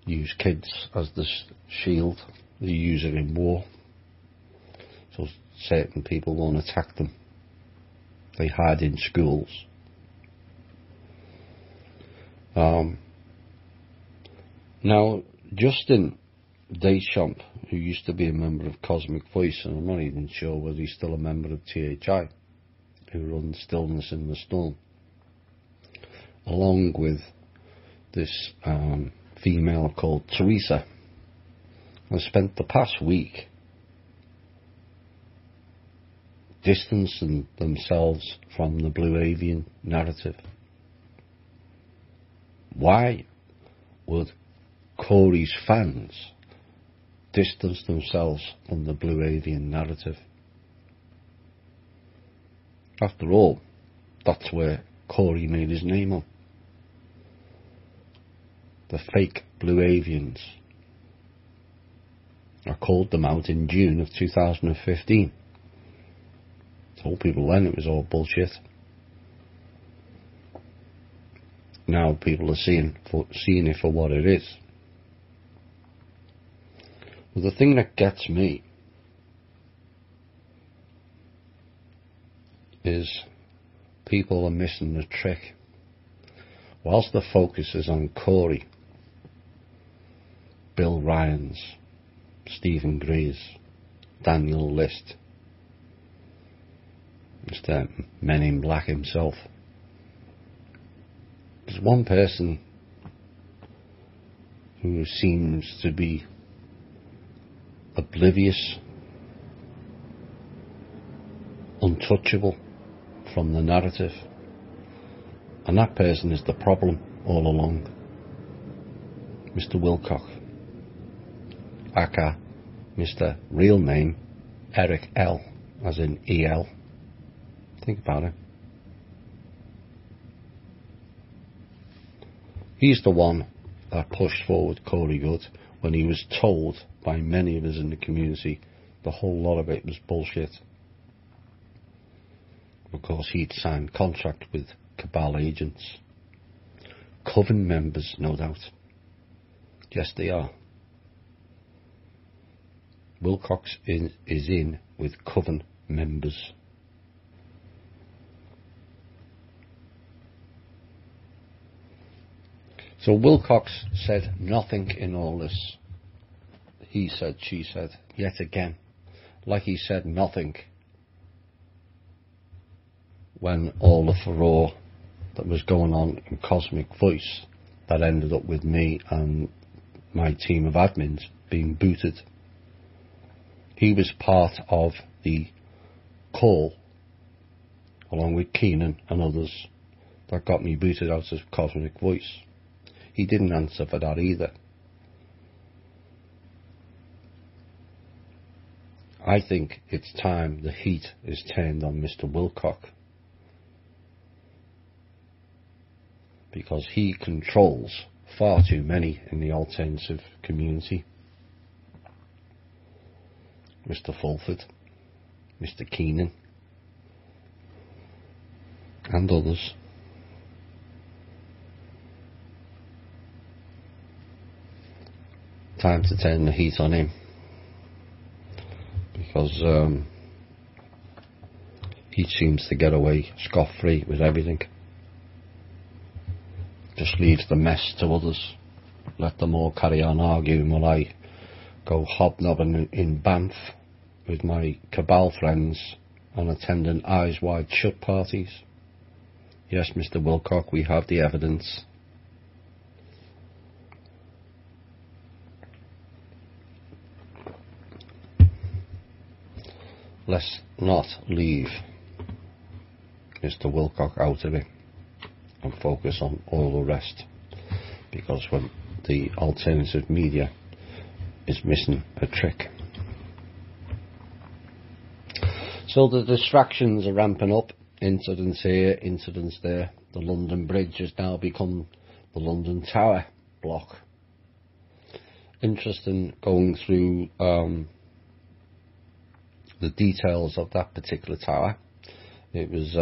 Use kids as the shield. They use it in war. So certain people won't attack them. They hide in schools. Now, Justin Deschamps, who used to be a member of Cosmic Voice, and I'm not even sure whether he's still a member of Th&I, who runs Stillness in the Storm, along with this female called Teresa, has spent the past week distancing themselves from the Blue Avian narrative. Why would Corey's fans distance themselves from the Blue Avian narrative? After all, that's where Corey made his name on. The fake Blue Avians. I called them out in June of 2015. Told people then it was all bullshit. Now people are seeing it for what it is. But the thing that gets me is people are missing the trick. Whilst the focus is on Corey, Bill Ryans, Stephen Greaves, Daniel List, Mr. Men in Black himself, there's one person who seems to be oblivious, untouchable from the narrative, and that person is the problem all along. Mr. Wilcock, aka Mr. Real Name Eric L, as in EL. Think about it. He's the one that pushed forward Corey Good when he was told by many of us in the community the whole lot of it was bullshit. Of course, he'd signed contract with cabal agents. Coven members, no doubt. Yes, they are. Wilcox is in with Coven members. So Wilcox said nothing in all this. He said, she said, yet again. Like he said nothing when all the furore that was going on in Cosmic Voice that ended up with me and my team of admins being booted. He was part of the call, along with Keenan and others, that got me booted out of Cosmic Voice. He didn't answer for that either. I think it's time the heat is turned on Mr. Wilcock, because he controls far too many in the alternative community. Mr. Fulford, Mr. Keenan, and others. Time to turn the heat on him, because he seems to get away scot-free with everything. Just leaves the mess to others. Let them all carry on arguing while I go hobnobbing in Banff with my cabal friends and attending eyes wide shut parties. Yes, Mr. Wilcock, we have the evidence. Let's not leave Mr. Wilcock out of it and focus on all the rest, because when the alternative media is missing a trick. So the distractions are ramping up. Incidents here, incidents there. The London Bridge has now become the London Tower block. Interesting going through the details of that particular tower. It was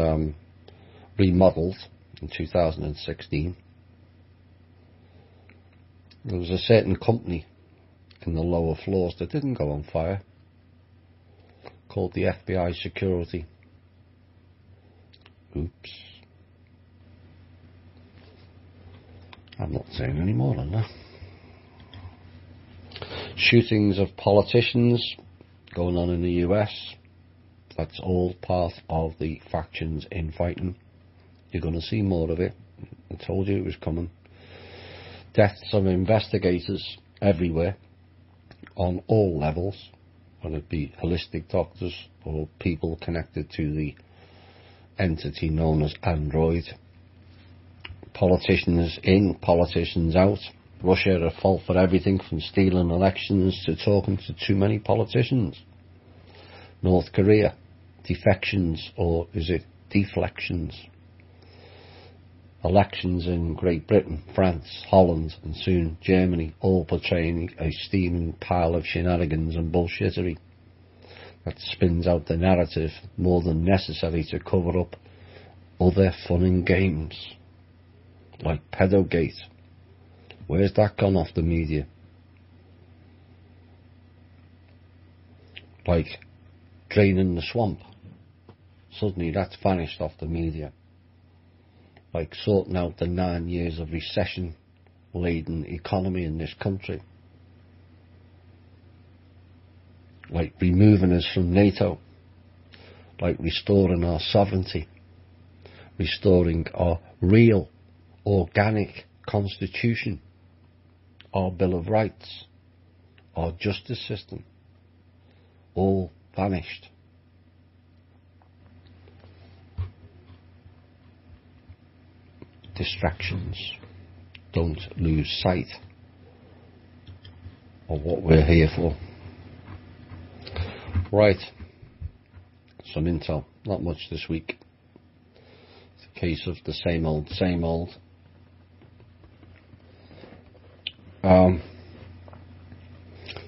remodelled in 2016. There was a certain company in the lower floors that didn't go on fire. called the FBI security. Oops. I'm not saying any more than that. Shootings of politicians going on in the US. That's all part of the factions infighting. You're going to see more of it. I told you it was coming. Deaths of investigators everywhere, on all levels, whether it be holistic doctors or people connected to the entity known as Android. Politicians in, politicians out. Russia are at fault for everything from stealing elections to talking to too many politicians. North Korea, defections, or is it deflections? Elections in Great Britain, France, Holland and soon Germany, all portraying a steaming pile of shenanigans and bullshittery that spins out the narrative more than necessary to cover up other fun and games, like Pedogate. Where's that gone off the media? Like draining the swamp. Suddenly that's vanished off the media. Like sorting out the 9 years of recession-laden economy in this country. Like removing us from NATO. Like restoring our sovereignty. Restoring our real, organic constitution. Our Bill of Rights. Our justice system. All vanished. Distractions. Don't lose sight of what we're here for. Right. Some intel. Not much this week. It's a case of the same old, same old.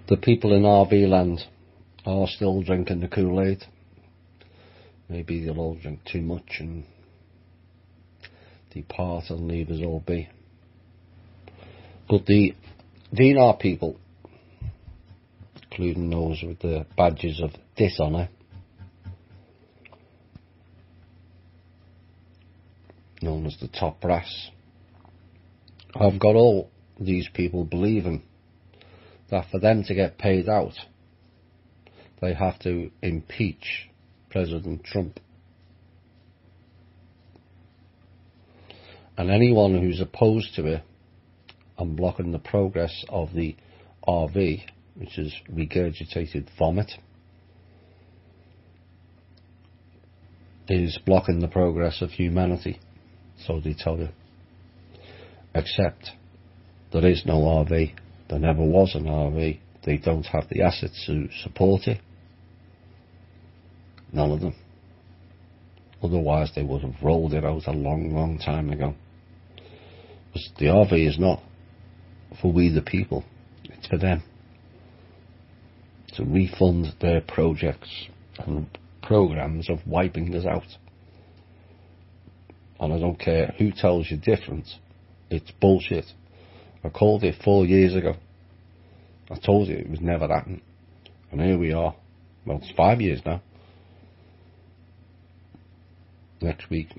The people in RV land are still drinking the Kool-Aid. Maybe they'll all drink too much and depart and leave us all be. But the Th&I people, including those with the badges of dishonour, known as the top brass, have got all these people believing that for them to get paid out, they have to impeach President Trump. And anyone who's opposed to it and blocking the progress of the RV, which is regurgitated vomit, is blocking the progress of humanity. So they tell you. Except there is no RV. There never was an RV. They don't have the assets to support it. None of them. Otherwise they would have rolled it out a long, long time ago. Because the RV is not for we the people. It's for them. To refund their projects and programs of wiping us out. And I don't care who tells you different. It's bullshit. I called it 4 years ago. I told you it was never happening. And here we are. Well, it's 5 years now. Next week.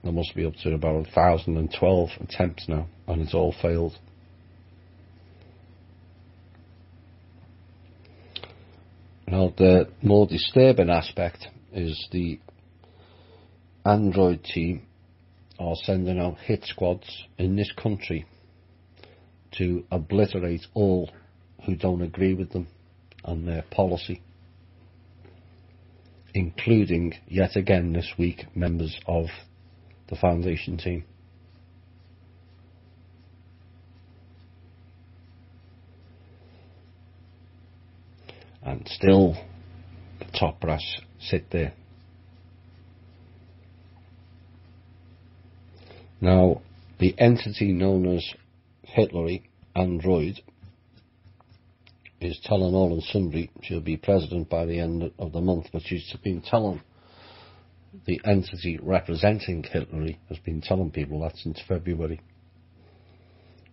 There must be up to about 1,012 attempts now, and it's all failed. Now, the more disturbing aspect is the Android team are sending out hit squads in this country to obliterate all who don't agree with them and their policy, including, yet again this week, members of the foundation team. And still the top brass sit there. Now, the entity known as Hitler, Android, is telling all and sundry she'll be president by the end of the month, but she's been telling the entity representing Hitler has been telling people that since February.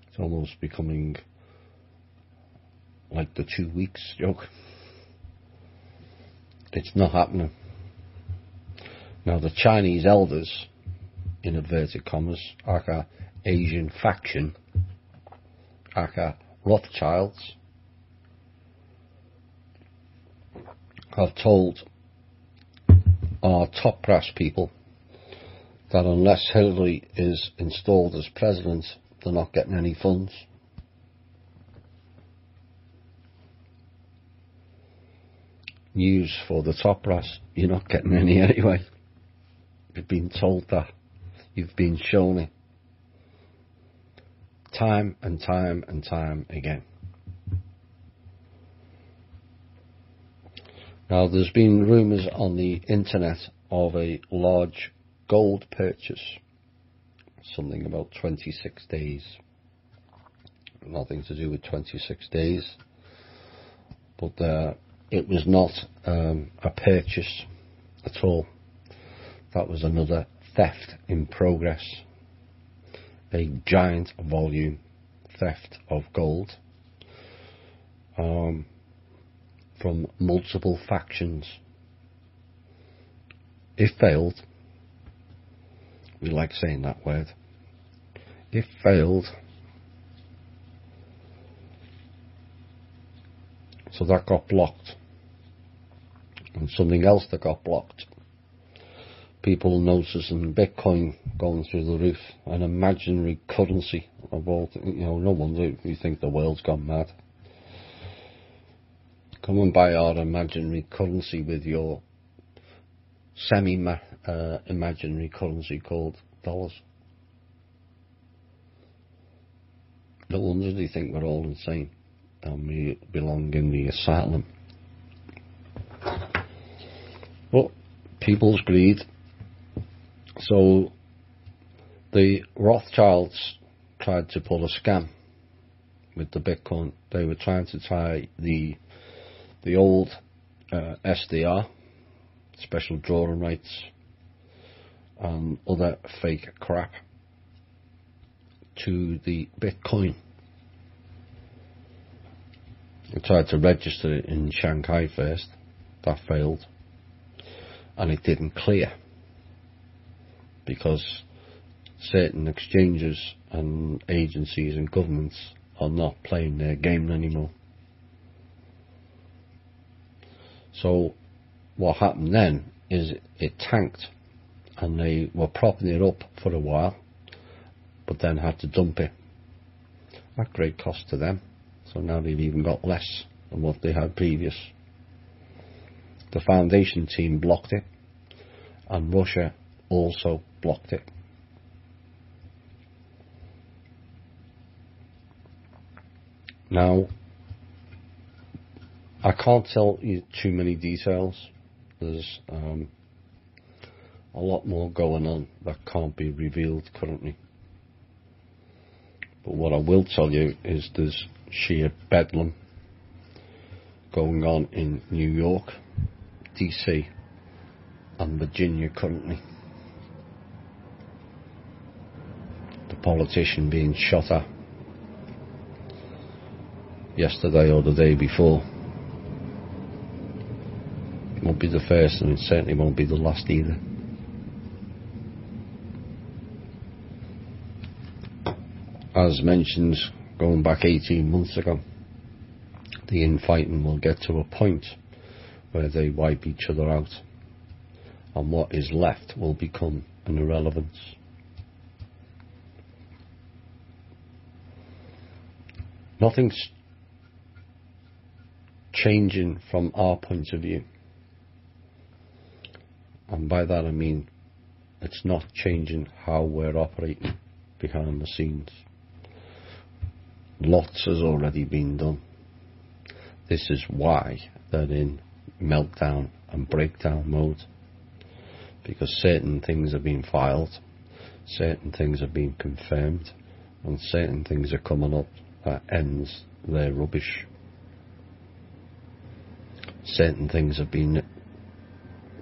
It's almost becoming like the 2 weeks joke. It's not happening. Now the Chinese elders, in inverted commas, aka Asian faction, aka Rothschilds, have told our top brass people that unless Hillary is installed as president, they're not getting any funds. News for the top brass, you're not getting any anyway. You've been told that. You've been shown it. Time and time and time again. Now there's been rumours on the internet of a large gold purchase. Something about 26 days. Nothing to do with 26 days. But it was not a purchase at all. That was another theft in progress. A giant volume theft of gold from multiple factions. It failed. We like saying that word. It failed. So that got blocked. And something else that got blocked. People noticing Bitcoin going through the roof, an imaginary currency of all, no wonder you think the world's gone mad. Come and buy our imaginary currency with your semi-imaginary currency called dollars. No wonder they think we're all insane and we belong in the asylum. But people's greed. So the Rothschilds tried to pull a scam with the Bitcoin. They were trying to tie the old SDR, special drawing rights, and other fake crap to the Bitcoin. They tried to register it in Shanghai first. That failed. And it didn't clear. Because certain exchanges and agencies and governments are not playing their game anymore. So what happened then is it tanked, and they were propping it up for a while, but then had to dump it at great cost to them. So now they've even got less than what they had previous. The foundation team blocked it, and Russia also blocked it. Now, I can't tell you too many details. There's a lot more going on that can't be revealed currently. But what I will tell you is there's sheer bedlam going on in New York, DC and Virginia currently. The politician being shot at yesterday or the day before. It won't be the first, and it certainly won't be the last either. As mentioned, going back 18 months ago, the infighting will get to a point where they wipe each other out, and what is left will become an irrelevance. Nothing's changing from our point of view, and by that I mean it's not changing how we're operating behind the scenes. Lots has already been done. This is why they're in meltdown and breakdown mode, because certain things have been filed, certain things have been confirmed, and certain things are coming up that ends their rubbish. Certain things have been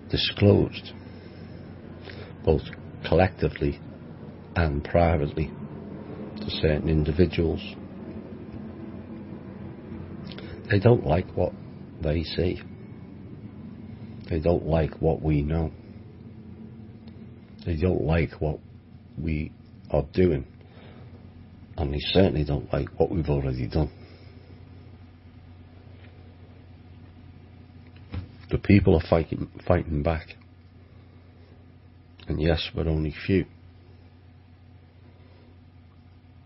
disclosed, both collectively and privately, to certain individuals. They don't like what they see. They don't like what we know. They don't like what we are doing. And they certainly don't like what we've already done. The people are fighting back. And yes, we're only few.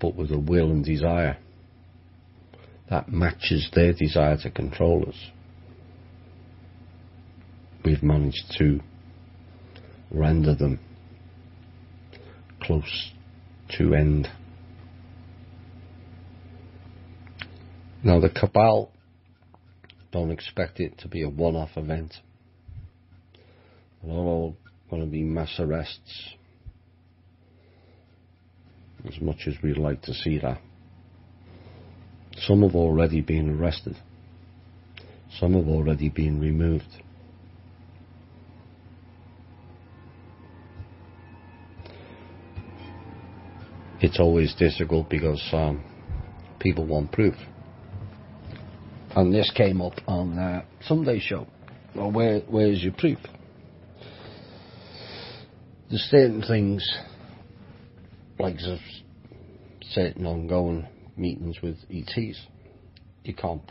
But with a will and desire that matches their desire to control us, we've managed to render them close to end. Now the cabal don't expect it to be a one-off event. They're not all going to be mass arrests, as much as we'd like to see that. Some have already been arrested. Some have already been removed. It's always difficult because people want proof. And this came up on Sunday's show. Well, where's your proof? There's certain things, like certain ongoing meetings with ETs, you can't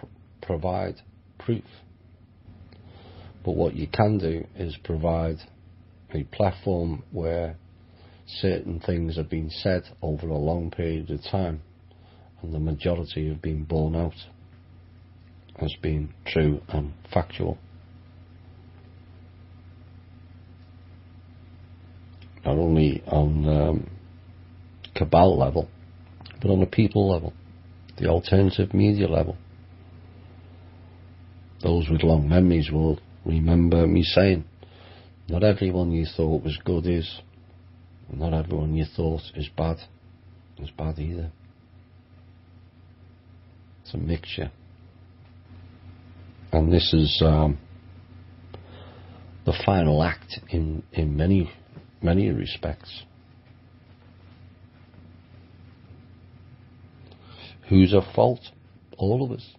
provide proof. But what you can do is provide a platform where certain things have been said over a long period of time, and the majority have been borne out as being true and factual. Not only on cabal level, but on a people level, the alternative media level. Those with long memories will remember me saying, not everyone you thought was good is, not everyone you thought is bad either. It's a mixture. And this is the final act in many respects. Who's at fault? All of us.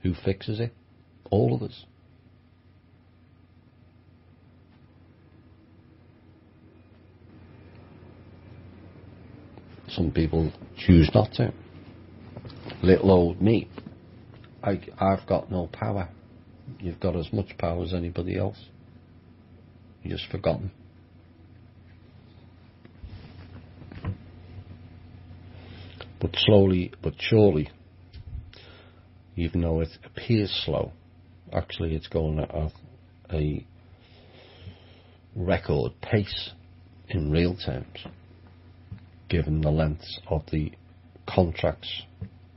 Who fixes it? All of us. Some people choose not to. Little old me. I've got no power. You've got as much power as anybody else. You're just forgotten. But slowly but surely, even though it appears slow, actually it's going at a record pace in real terms, given the lengths of the contracts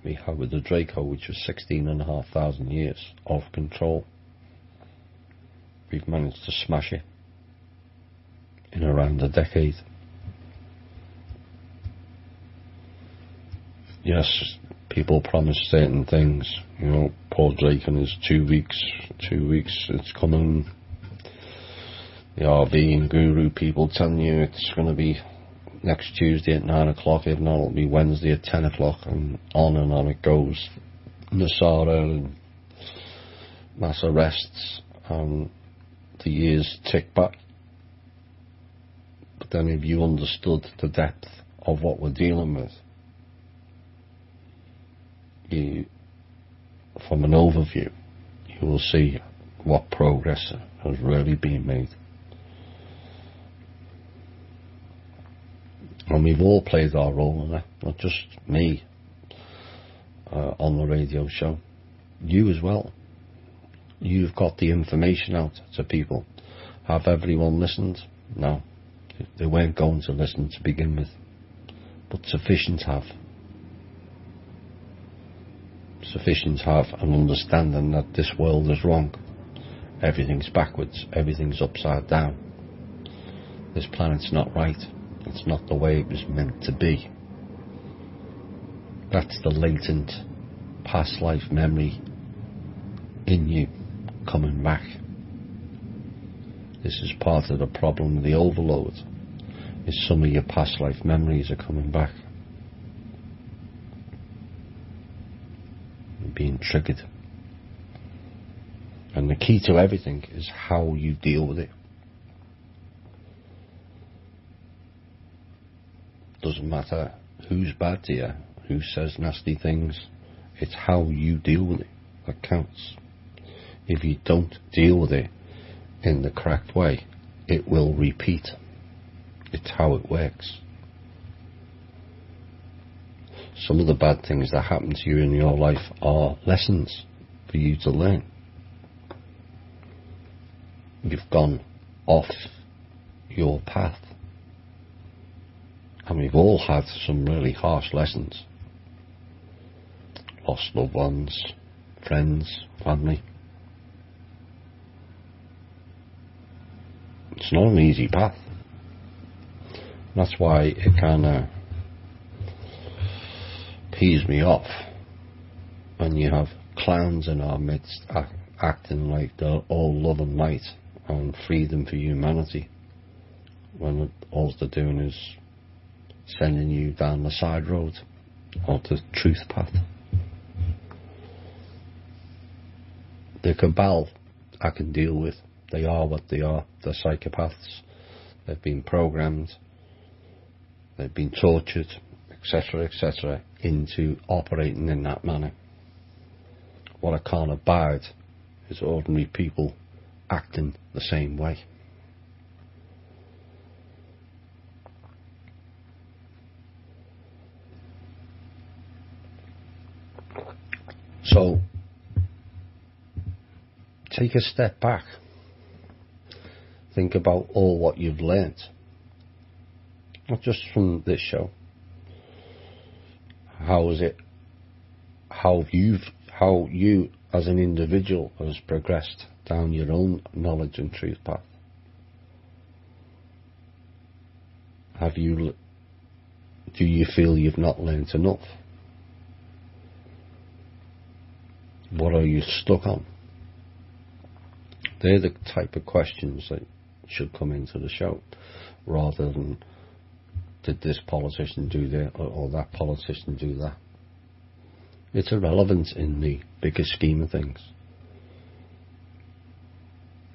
we have with the Draco, which was 16,500 years of control. We've managed to smash it in around a decade. Yes, people promise certain things. You know, Paul Drake in his 2 weeks, it's coming. The RV and Guru people telling you it's going to be next Tuesday at 9 o'clock, if not it'll be Wednesday at 10 o'clock, and on it goes. Nasara and mass arrests, and the years tick back. But then if you understood the depth of what we're dealing with, from an overview, you will see what progress has really been made. And we've all played our role in that, not just me on the radio show. You as well. You've got the information out to people. Have everyone listened? No. They weren't going to listen to begin with. But sufficient have. Sufficient have an understanding that this world is wrong. Everything's backwards. Everything's upside down. This planet's not right. It's not the way it was meant to be. That's the latent past life memory in you coming back. This is part of the problem with the overload, is some of your past life memories are coming back. Being triggered. And the key to everything is how you deal with it. Doesn't matter who's bad to you, who says nasty things, it's how you deal with it that counts. If you don't deal with it in the correct way, it will repeat. It's how it works. Some of the bad things that happen to you in your life are lessons for you to learn. You've gone off your path. And we've all had some really harsh lessons. Lost loved ones, friends, family. It's not an easy path. That's why it kind of pees me off when you have clowns in our midst acting like they're all love and light and freedom for humanity, when all they're doing is sending you down the side road or the truth path. The cabal I can deal with. They are what they are. They're psychopaths. They've been programmed. They've been tortured, etc., etc., into operating in that manner. What I can't abide is ordinary people acting the same way. So, take a step back. Think about all what you've learnt. Not just from this show. How you as an individual has progressed down your own knowledge and truth path. Do you feel you've not learnt enough? What are you stuck on? They're the type of questions that should come into the show, rather than did this politician do that or that politician do that. It's irrelevant in the bigger scheme of things.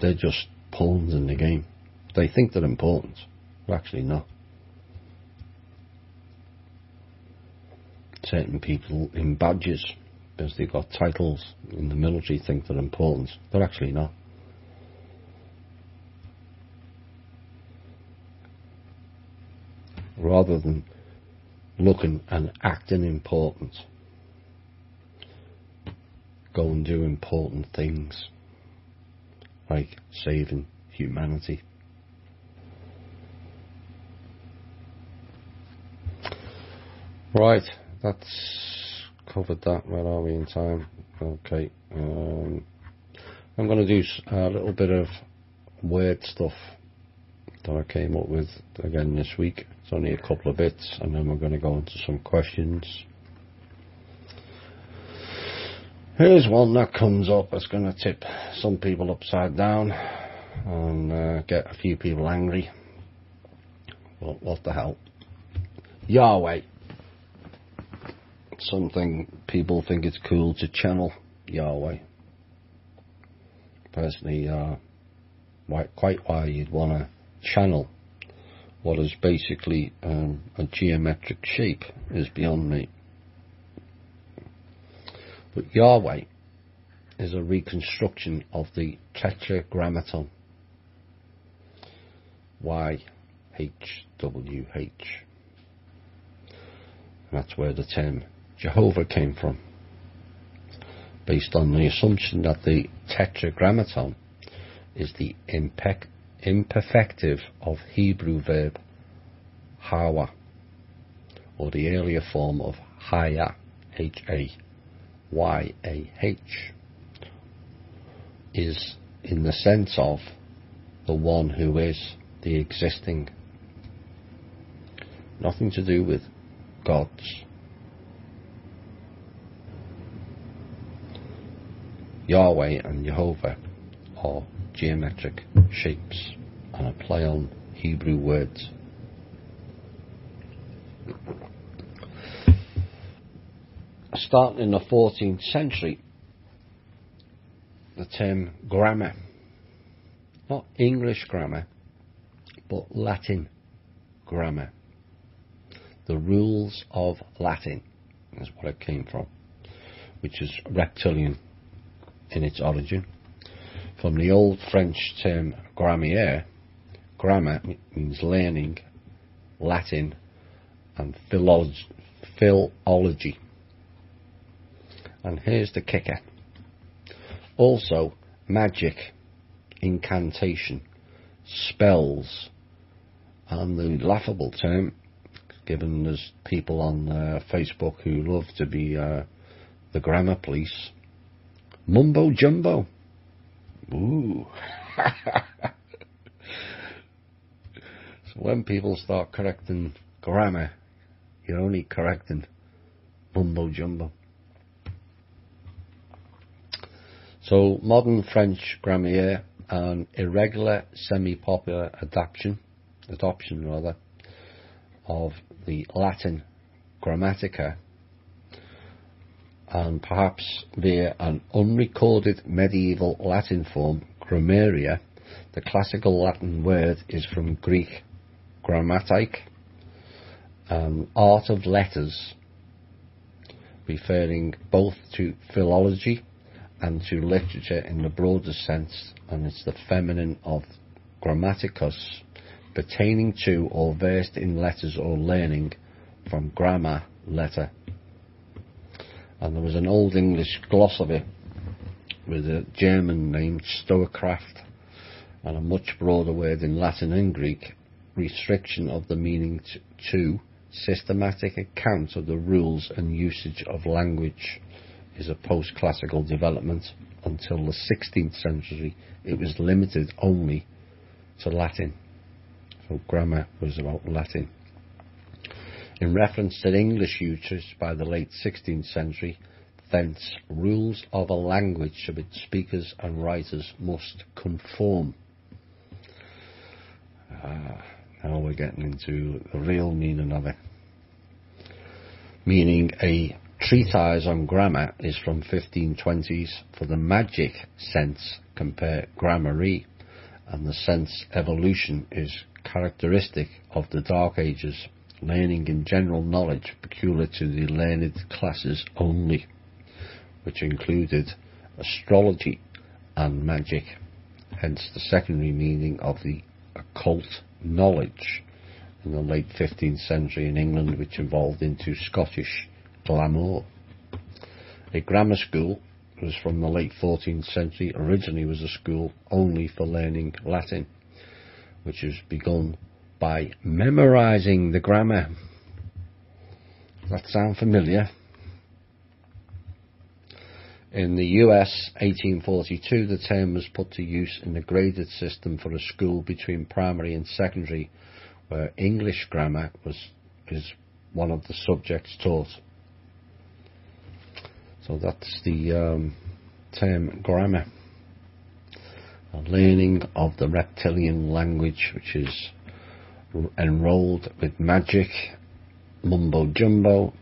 They're just pawns in the game. They think they're important, but actually not. Certain people in badges, because they've got titles in the military, think they're important. They're actually not. Rather than looking and acting important, go and do important things like saving humanity. Right, that's covered that. Where are we in time? Okay. I'm going to do a little bit of weird stuff that I came up with again this week. It's only a couple of bits, and then we're going to go into some questions. Here's one that comes up that's going to tip some people upside down and get a few people angry. Well, what the hell? Yahweh. Something people think it's cool to channel Yahweh. Personally, quite why you'd want to channel what is basically a geometric shape is beyond me. But Yahweh is a reconstruction of the Tetragrammaton. YHWH. That's where the term Jehovah came from, based on the assumption that the Tetragrammaton is the imperfective of Hebrew verb hawa, or the earlier form of haya, H-A-Y-A-H, is in the sense of the one who is the existing. Nothing to do with gods. Yahweh and Jehovah are geometric shapes and a play on Hebrew words. Starting in the 14th century, the term grammar. Not English grammar, but Latin grammar. The rules of Latin is what it came from, which is reptilian in its origin. From the old French term grammaire, grammar means learning, Latin, and philology. And here's the kicker. Also, magic, incantation, spells, and the laughable term, given there's people on Facebook who love to be the grammar police, mumbo jumbo. Ooh. So when people start correcting grammar, you're only correcting mumbo jumbo. So modern French grammaire, an irregular, semi-popular adoption of the Latin grammatica, and perhaps via an unrecorded medieval Latin form, grammaria. The classical Latin word is from Greek grammatik, art of letters, referring both to philology and to literature in the broader sense, and it's the feminine of grammaticus, pertaining to or versed in letters or learning, from grammar, letter. And there was an Old English gloss of it with a German named Stowercraft, and a much broader word in Latin and Greek, restriction of the meaning to systematic account of the rules and usage of language, is a post-classical development. Until the 16th century it was limited only to Latin. So grammar was about Latin. In reference to English usage by the late 16th century, thence rules of a language to which speakers and writers must conform. Now we're getting into the real meaning of it. Meaning a treatise on grammar is from 1520s. For the magic sense, compare grammary, and the sense evolution is characteristic of the Dark Ages, learning in general knowledge peculiar to the learned classes only, which included astrology and magic, hence the secondary meaning of the occult knowledge in the late 15th century in England, which evolved into Scottish glamour. A grammar school was from the late 14th century. Originally was a school only for learning Latin, which was begun by memorizing the grammar. Does that sound familiar? In the US, 1842, the term was put to use in the graded system for a school between primary and secondary, where English grammar is one of the subjects taught. So that's the term grammar. A learning of the reptilian language, which is enrolled with magic, mumbo jumbo,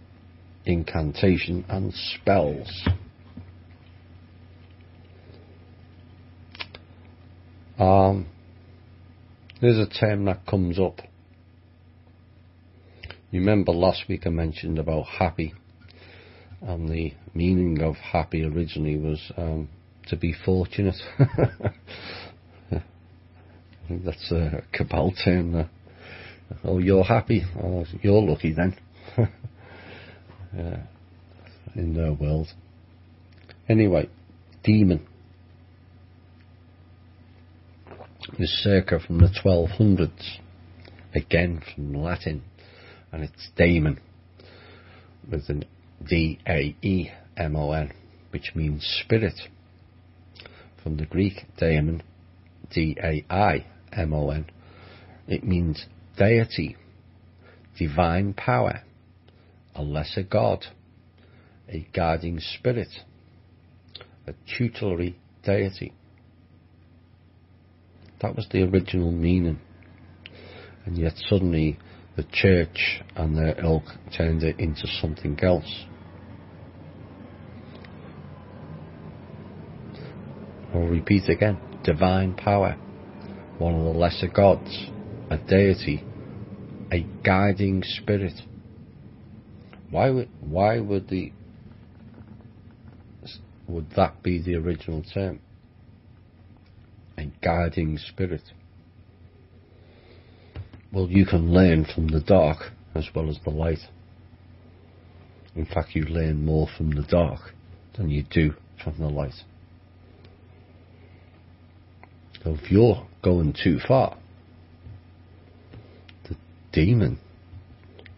incantation and spells. There's a term that comes up. You remember last week I mentioned about happy, and the meaning of happy originally was to be fortunate. I think that's a cabal term. Oh, you're happy? Oh, you're lucky then. In their world. Anyway, demon is circa from the 1200s, again from Latin, and it's daemon with an D-A-E-M-O-N, which means spirit. From the Greek daemon, D-A-I-M-O-N, it means deity, divine power, a lesser god, a guiding spirit, a tutelary deity. That was the original meaning, and yet suddenly the church and their ilk turned it into something else. I'll repeat again. Divine power. One of the lesser gods. A deity. A guiding spirit. Why would that be the original term? A guiding spirit. Well, you can learn from the dark as well as the light. In fact, you learn more from the dark than you do from the light. So if you're going too far, the demon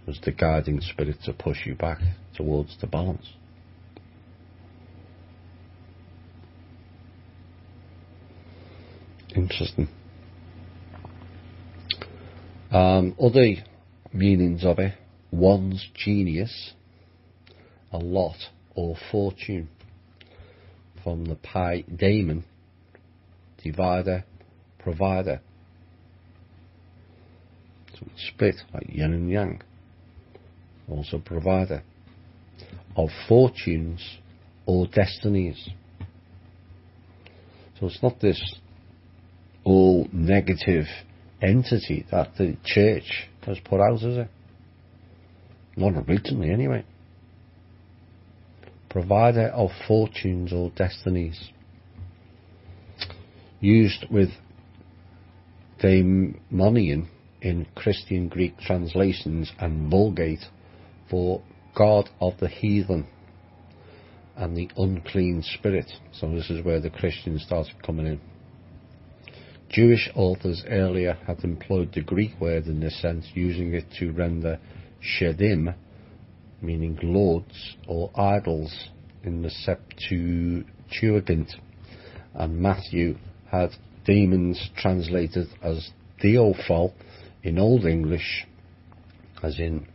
was the guiding spirit to push you back towards the balance. Interesting. Other meanings of it: one's genius, a lot or fortune. From the pi daemon, divider, provider. So it's split like yin and yang. Also provider of fortunes or destinies. So it's not this all negative entity that the church has put out, is it? Not originally, anyway. Provider of fortunes or destinies. Used with daemonian in Christian Greek translations and Vulgate for God of the heathen and the unclean spirit. So this is where the Christians started coming in. Jewish authors earlier had employed the Greek word in this sense, using it to render shedim, meaning lords or idols, in the Septuagint, and Matthew had demons translated as Theophil in Old English, as in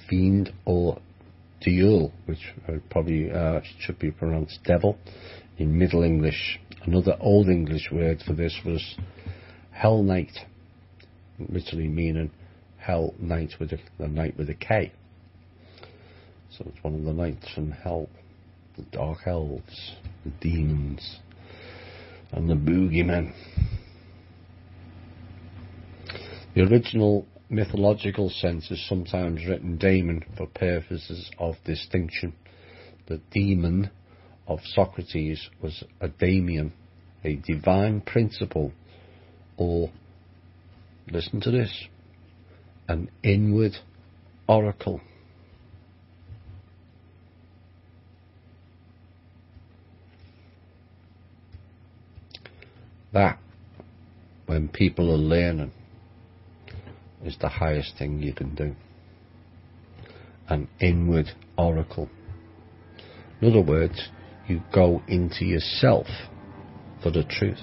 fiend or diawl, which probably should be pronounced devil, in Middle English. Another Old English word for this was Hell Knight, literally meaning Hell Knight with the night with a K. So it's one of the knights from hell, the dark elves, the demons, and the boogeymen. The original mythological sense is sometimes written daemon for purposes of distinction. The demon of Socrates was a daemon, a divine principle, or, listen to this, an inward oracle. That, when people are learning, is the highest thing you can do. An inward oracle. In other words, you go into yourself for the truth.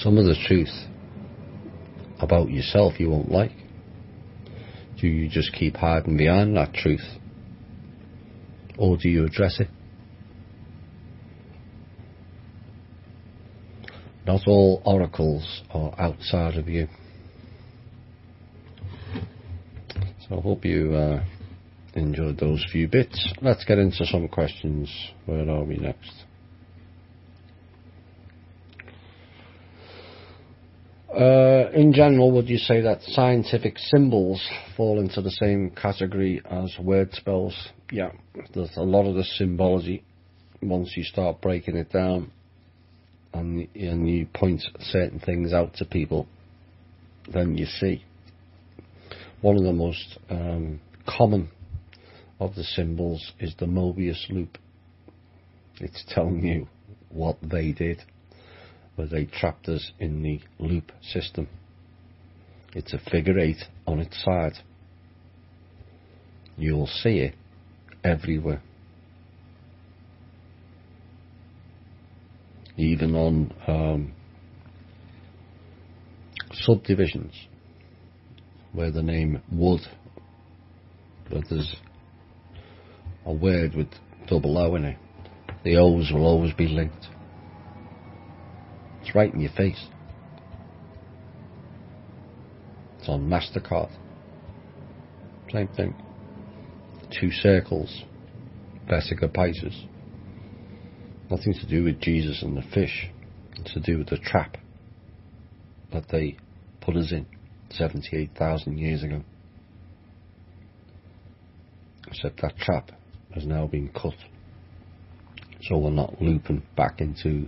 Some of the truth about yourself you won't like. Do you just keep hiding behind that truth? Or do you address it? Not all oracles are outside of you. So I hope you enjoyed those few bits. Let's get into some questions. Where are we next? In general, would you say that scientific symbols fall into the same category as word spells? Yeah, there's a lot of the symbology. Once you start breaking it down and you point certain things out to people, then you see. One of the most common of the symbols is the Mobius loop. It's telling you what they did, where they trapped us in the loop system. It's a figure 8 on its side. You'll see it everywhere. Even on subdivisions, where the name wood, but there's a word with double O in it, the O's will always be linked. It's right in your face. It's on MasterCard. Same thing. two circles, Vesica Pisces. Nothing to do with Jesus and the fish. It's to do with the trap that they put us in 78,000 years ago. Except that trap has now been cut, so we're not looping back into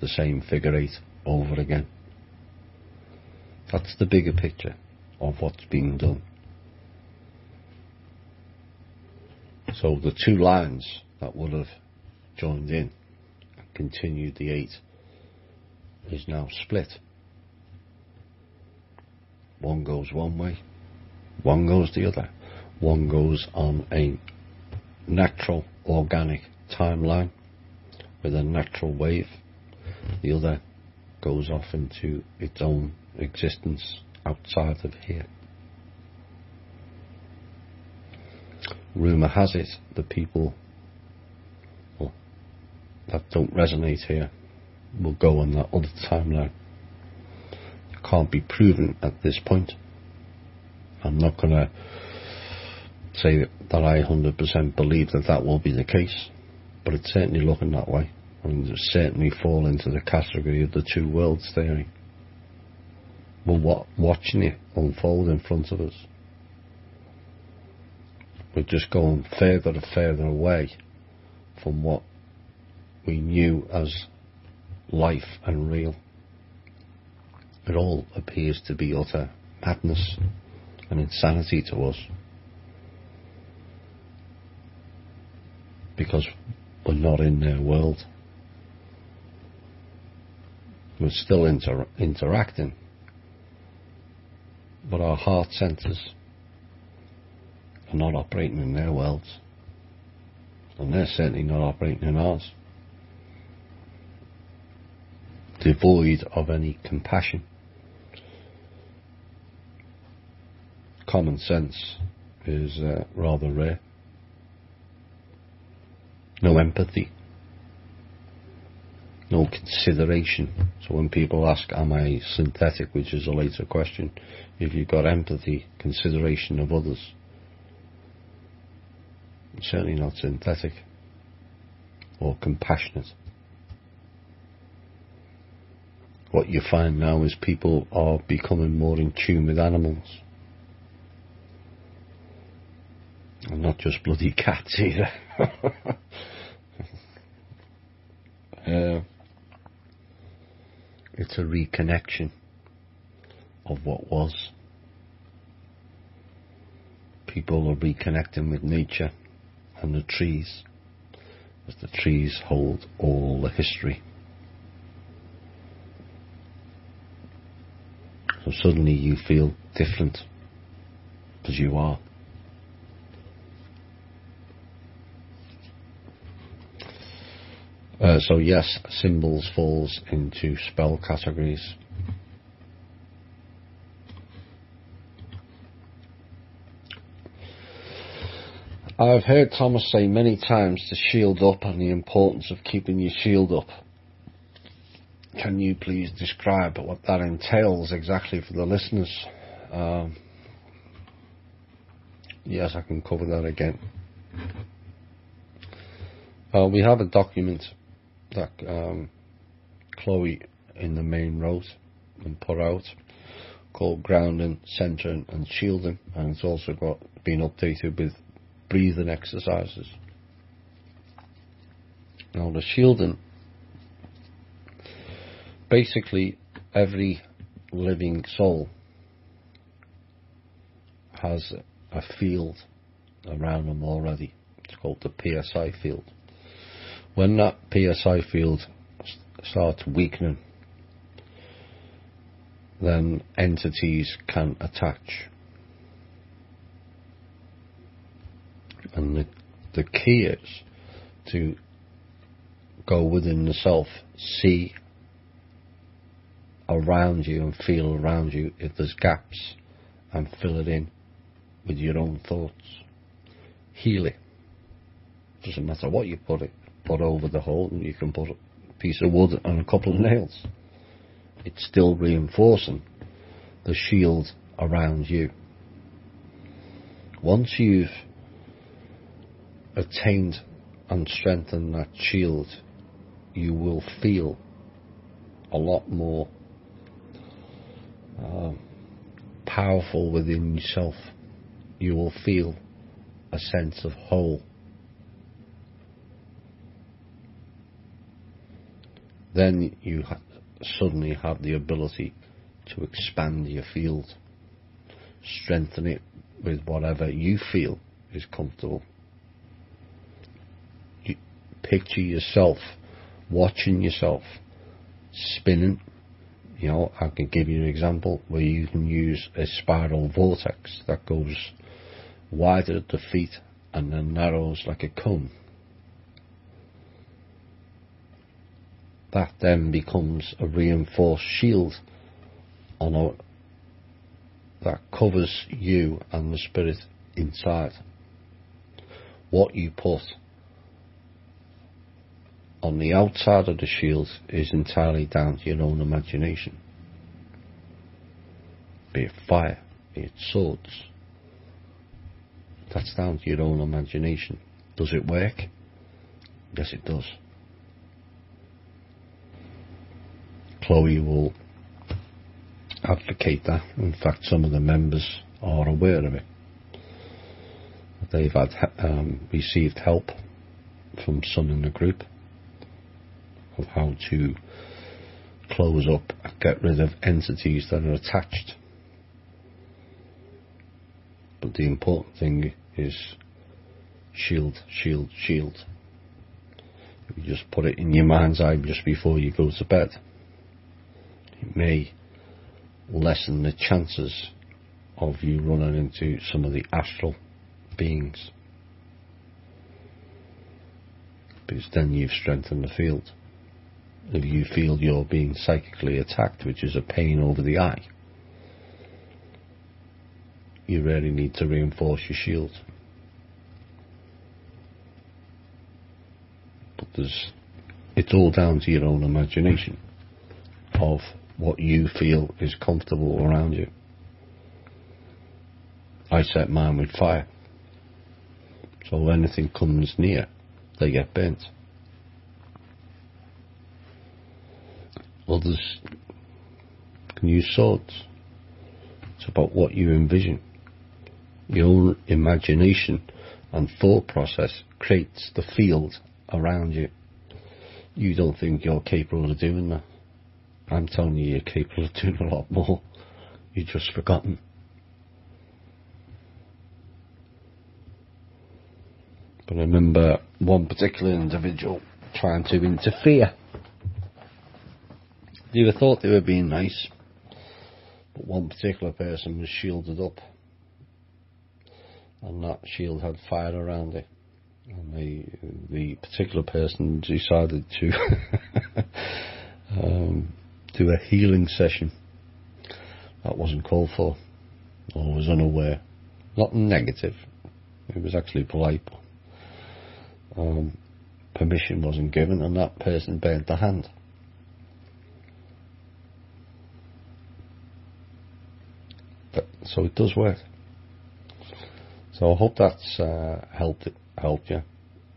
the same figure eight over again. That's the bigger picture of what's being done. So the two lines that would have joined in and continued the eight is now split. One goes one way, one goes the other. One goes on a natural, organic timeline with a natural wave. The other goes off into its own existence outside of here. Rumour has it the people that don't resonate here will go on that other timeline. It can't be proven at this point. I'm not going to say that I 100% believe that that will be the case, but it's certainly looking that way, and it certainly fall into the category of the two worlds theory. We're watching it unfold in front of us. We're just going further and further away from what we knew as life and real. It all appears to be utter madness and insanity to us, because we're not in their world. We're still interacting, but our heart centres are not operating in their worlds, and they're certainly not operating in ours. Devoid of any compassion. Common sense is rather rare. No empathy, no consideration. So when people ask, am I synthetic, which is a later question, if you've got empathy, consideration of others, it's certainly not synthetic or compassionate. What you find now is people are becoming more in tune with animals. And not just bloody cats either. It's a reconnection of what was. People are reconnecting with nature and the trees, as the trees hold all the history. So suddenly you feel different, because you are. So yes, symbols falls into spell categories. I've heard Thomas say many times to shield up and the importance of keeping your shield up. Can you please describe what that entails exactly for the listeners? Yes, I can cover that again. We have a document that Chloe in the main wrote and put out called Grounding, Centering and Shielding, and it's also been updated with breathing exercises. Now the shielding, basically every living soul has a field around them already. It's called the PSI field. When that PSI field starts weakening, then entities can attach. And the key is to go within the self, see around you and feel around you if there's gaps, and fill it in with your own thoughts. Heal it. Doesn't matter what you put over the hole, and you can put a piece of wood and a couple of nails. It's still reinforcing the shield around you. Once you've attained and strengthened that shield, you will feel a lot more powerful within yourself. You will feel a sense of whole. Then you suddenly have the ability to expand your field, strengthen it with whatever you feel is comfortable. You picture yourself watching yourself spinning. You know, I can give you an example where you can use a spiral vortex that goes wider at the feet and then narrows like a cone. That then becomes a reinforced shield that covers you and the spirit inside. What you put on the outside of the shield is entirely down to your own imagination. Be it fire, be it swords. That's down to your own imagination. Does it work? Yes, it does. Chloe will advocate that. In fact, some of the members are aware of it. They've had received help from some in the group of how to close up and get rid of entities that are attached. But the important thing is shield, shield, shield. If you just put it in your mind's eye just before you go to bed, it may lessen the chances of you running into some of the astral beings, because then you've strengthened the field. If you feel you're being psychically attacked, which is a pain over the eye, you really need to reinforce your shield. But it's all down to your own imagination of what you feel is comfortable around you. I set mine with fire, so when anything comes near, they get burnt. Others can use swords. It's about what you envision. Your own imagination and thought process creates the field around you. You don't think you're capable of doing that. I'm telling you, you're capable of doing a lot more. You've just forgotten. But I remember one particular individual trying to interfere. You would have thought they were being nice, but one particular person was shielded up, and that shield had fire around it, and the particular person decided to do a healing session. That wasn't called for, or was unaware. Not negative, it was actually polite. Permission wasn't given, and that person burnt the hand. So it does work. So I hope that's helped you.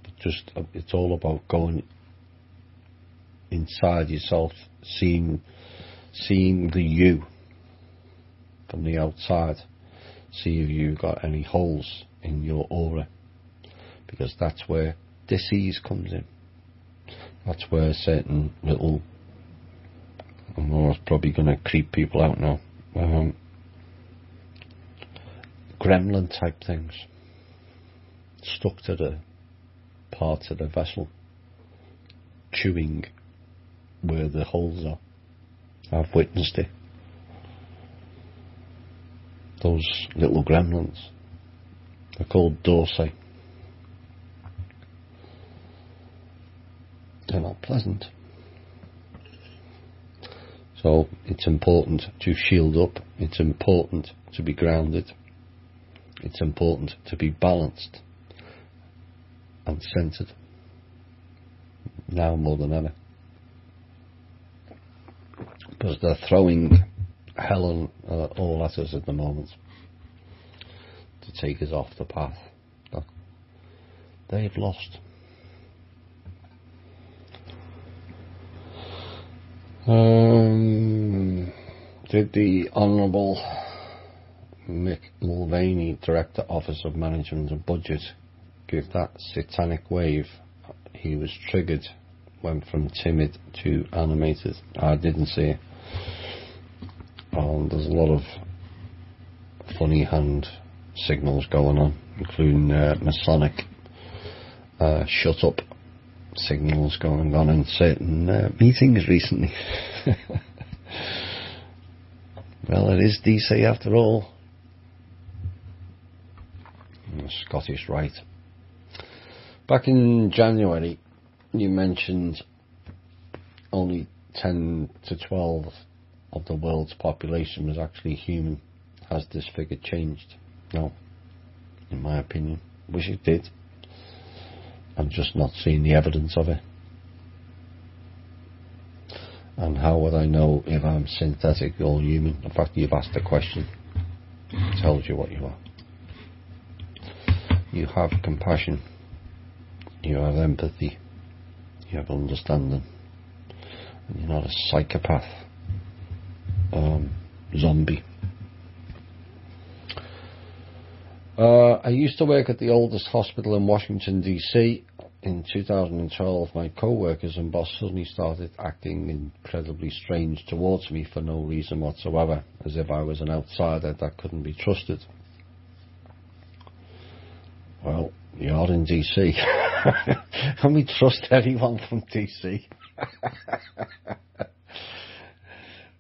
But just it's all about going inside yourself, seeing the you from the outside. See if you've got any holes in your aura, because that's where disease comes in. That's where certain little, I know it's probably going to creep people out now, gremlin type things stuck to the parts of the vessel, chewing where the holes are. I've witnessed it. Those little gremlins, they're called dorsi. They're not pleasant. So it's important to shield up. It's important to be grounded. It's important to be balanced and centered, now more than ever, because they're throwing hell and all at us at the moment to take us off the path. they've lost. Did the Honourable Mick Mulvaney, Director, Office of Management and Budget, give that satanic wave? He was triggered, went from timid to animated. I didn't see it. There's a lot of funny hand signals going on, including Masonic shut up signals going on in certain meetings recently. Well, it is DC after all. The Scottish Rite. Back in January, you mentioned only 10 to 12 of the world's population was actually human. Has this figure changed? No, in my opinion. Wish it did. I'm just not seeing the evidence of it. And how would I know if I'm synthetic or human? The fact that you've asked the question tells you what you are. You have compassion, you have empathy, you have understanding, and you're not a psychopath, zombie. I used to work at the oldest hospital in Washington DC. In 2012, my co-workers and boss suddenly started acting incredibly strange towards me for no reason whatsoever, as if I was an outsider that couldn't be trusted. Well, you're in DC. Can we trust anyone from DC?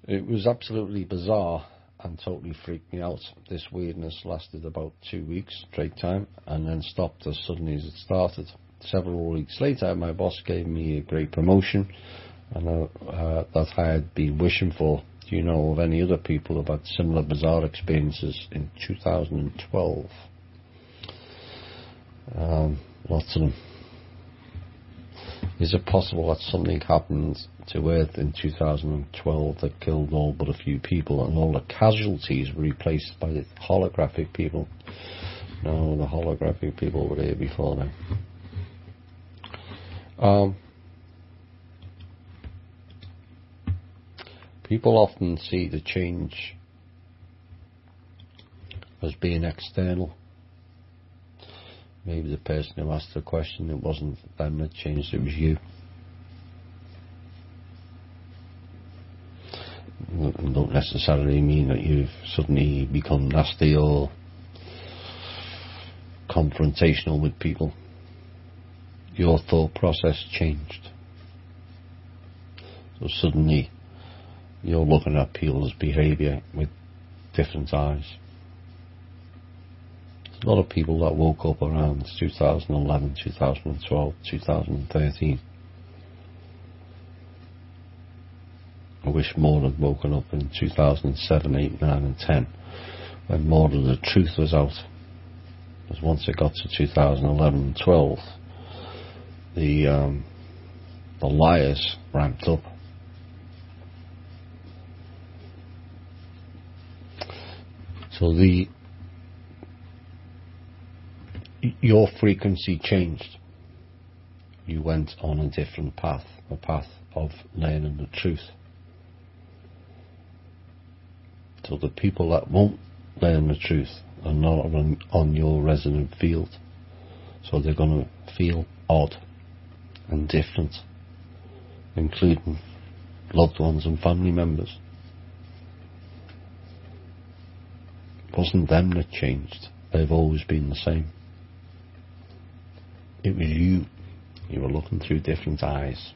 It was absolutely bizarre and totally freaked me out. This weirdness lasted about 2 weeks straight time and then stopped as suddenly as it started. Several weeks later, my boss gave me a great promotion and that I had been wishing for. Do you know of any other people who had similar bizarre experiences in 2012? Lots of them. Is it possible that something happened to Earth in 2012 that killed all but a few people and all the casualties were replaced by the holographic people? No, the holographic people were here before now. People often see the change as being external. Maybe the person who asked the question, it wasn't them that changed, it was you. It don't necessarily mean that you've suddenly become nasty or confrontational with people. Your thought process changed. So suddenly you're looking at people's behaviour with different eyes. A lot of people that woke up around 2011, 2012, 2013. I wish more had woken up in 2007, 8, 9 and 10 when more of the truth was out. Because once it got to 2011 and 12, the liars ramped up. So your frequency changed. You went on a different path, a path of learning the truth. So the people that won't learn the truth are not on your resonant field. So they're going to feel odd and different, including loved ones and family members. It wasn't them that changed. They've always been the same. It was you. You were looking through different eyes.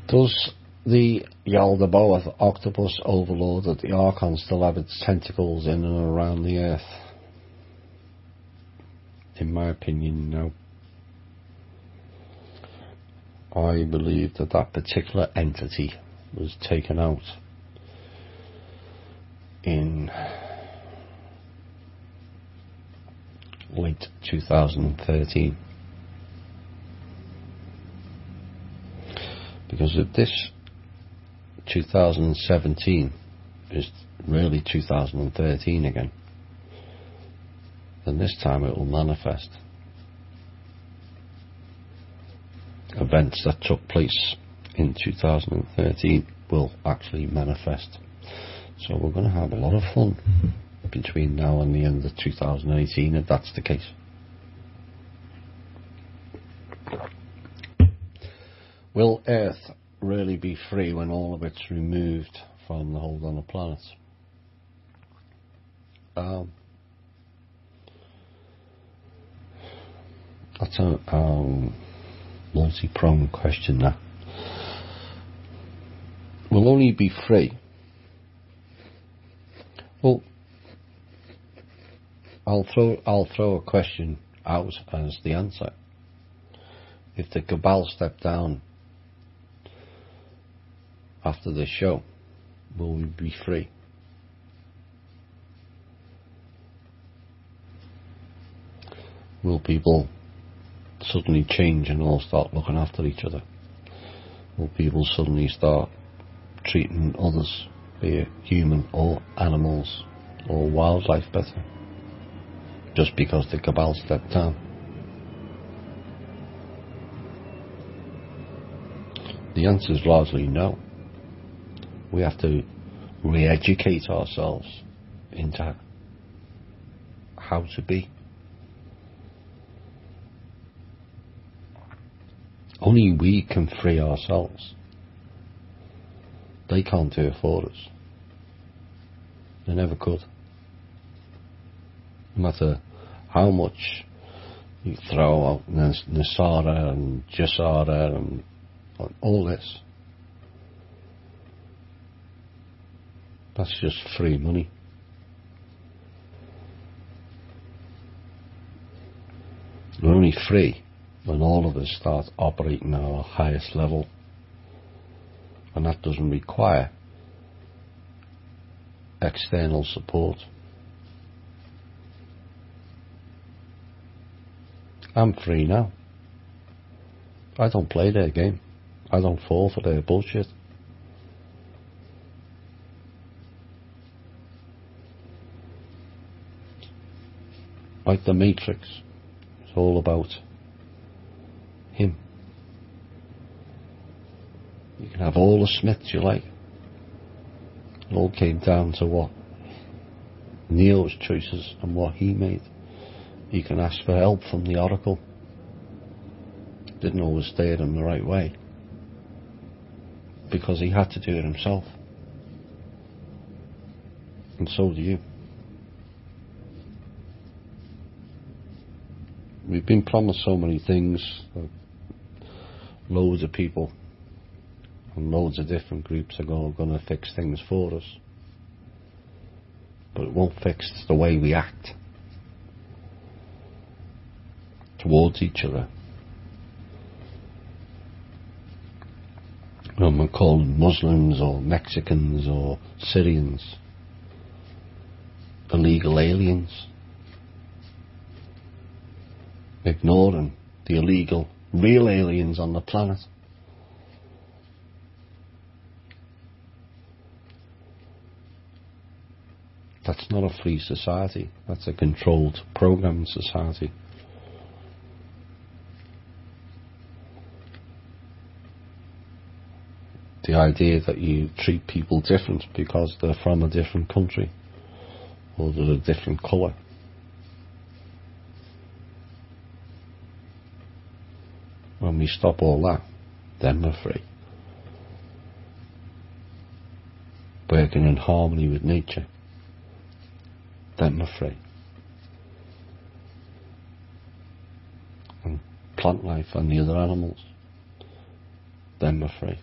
Does the Yaldabaoth octopus overlord at the Archon still have its tentacles in and around the Earth? In my opinion, no. I believe that that particular entity was taken out in late 2013. Because if this 2017 is really 2013 again, then this time it will manifest. Events that took place in 2013 will actually manifest. So we're going to have a lot of fun between now and the end of 2018 if that's the case. Will Earth really be free when all of it's removed from the hold on the planet? That's a multi-pronged question now. Will only be free. Well, I'll throw a question out as the answer. If the cabal step down after this show, will we be free? Will people suddenly change and all start looking after each other? Will people suddenly start treating others, be it human or animals or wildlife, better, just because the cabal stepped down? The answer is largely no. We have to re-educate ourselves into how to be. Only we can free ourselves. They can't do it for us. They never could. No matter how much you throw out Nasara and Jasara and all this, that's just free money. We're only free when all of us start operating at our highest level, and that doesn't require external support. I'm free now. I don't play their game. I don't fall for their bullshit. Like the Matrix, it's all about him. You can have all the Smiths you like. It all came down to what Neo's choices and what he made. You can ask for help from the Oracle. Didn't always steer him the right way, because he had to do it himself. And so do you. We've been promised so many things, loads of people and loads of different groups are going to fix things for us, but it won't fix the way we act towards each other. When we're called Muslims or Mexicans or Syrians, illegal aliens, ignoring the illegal, real aliens on the planet. That's not a free society. That's a controlled, programmed society. The idea that you treat people different because they're from a different country or they're a different colour. When we stop all that, then we're free. Working in harmony with nature, then we're free. And plant life and the other animals, then we're free.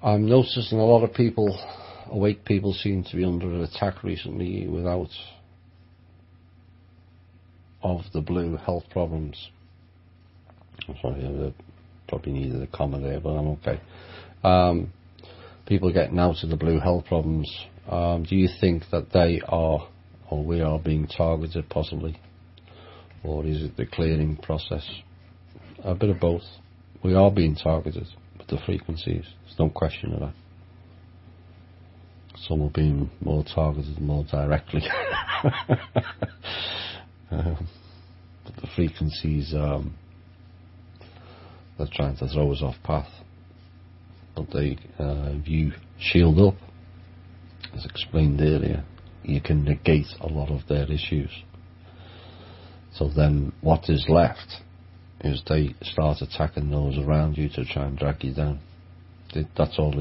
I'm noticing a lot of people, awake people, seem to be under attack recently without of the blue health problems. I'm sorry, I probably needed a comma there, but I'm okay. People getting out of the blue health problems. Do you think that they are, or we are being targeted possibly? Or is it the clearing process? A bit of both. We are being targeted with the frequencies. There's no question of that. Some are being more targeted more directly. But the frequencies, they're trying to throw us off path. But if you shield up, as explained earlier, you can negate a lot of their issues. So then what is left is they start attacking those around you to try and drag you down. That's all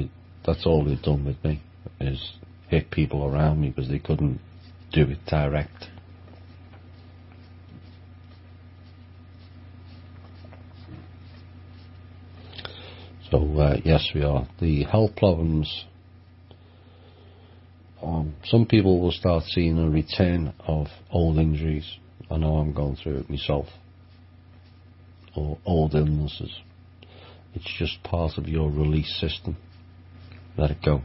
they've done with me, is hit people around me because they couldn't do it direct. So yes, we are. The health problems, some people will start seeing a return of old injuries. I know I'm going through it myself. Or old illnesses. It's just part of your release system. Let it go.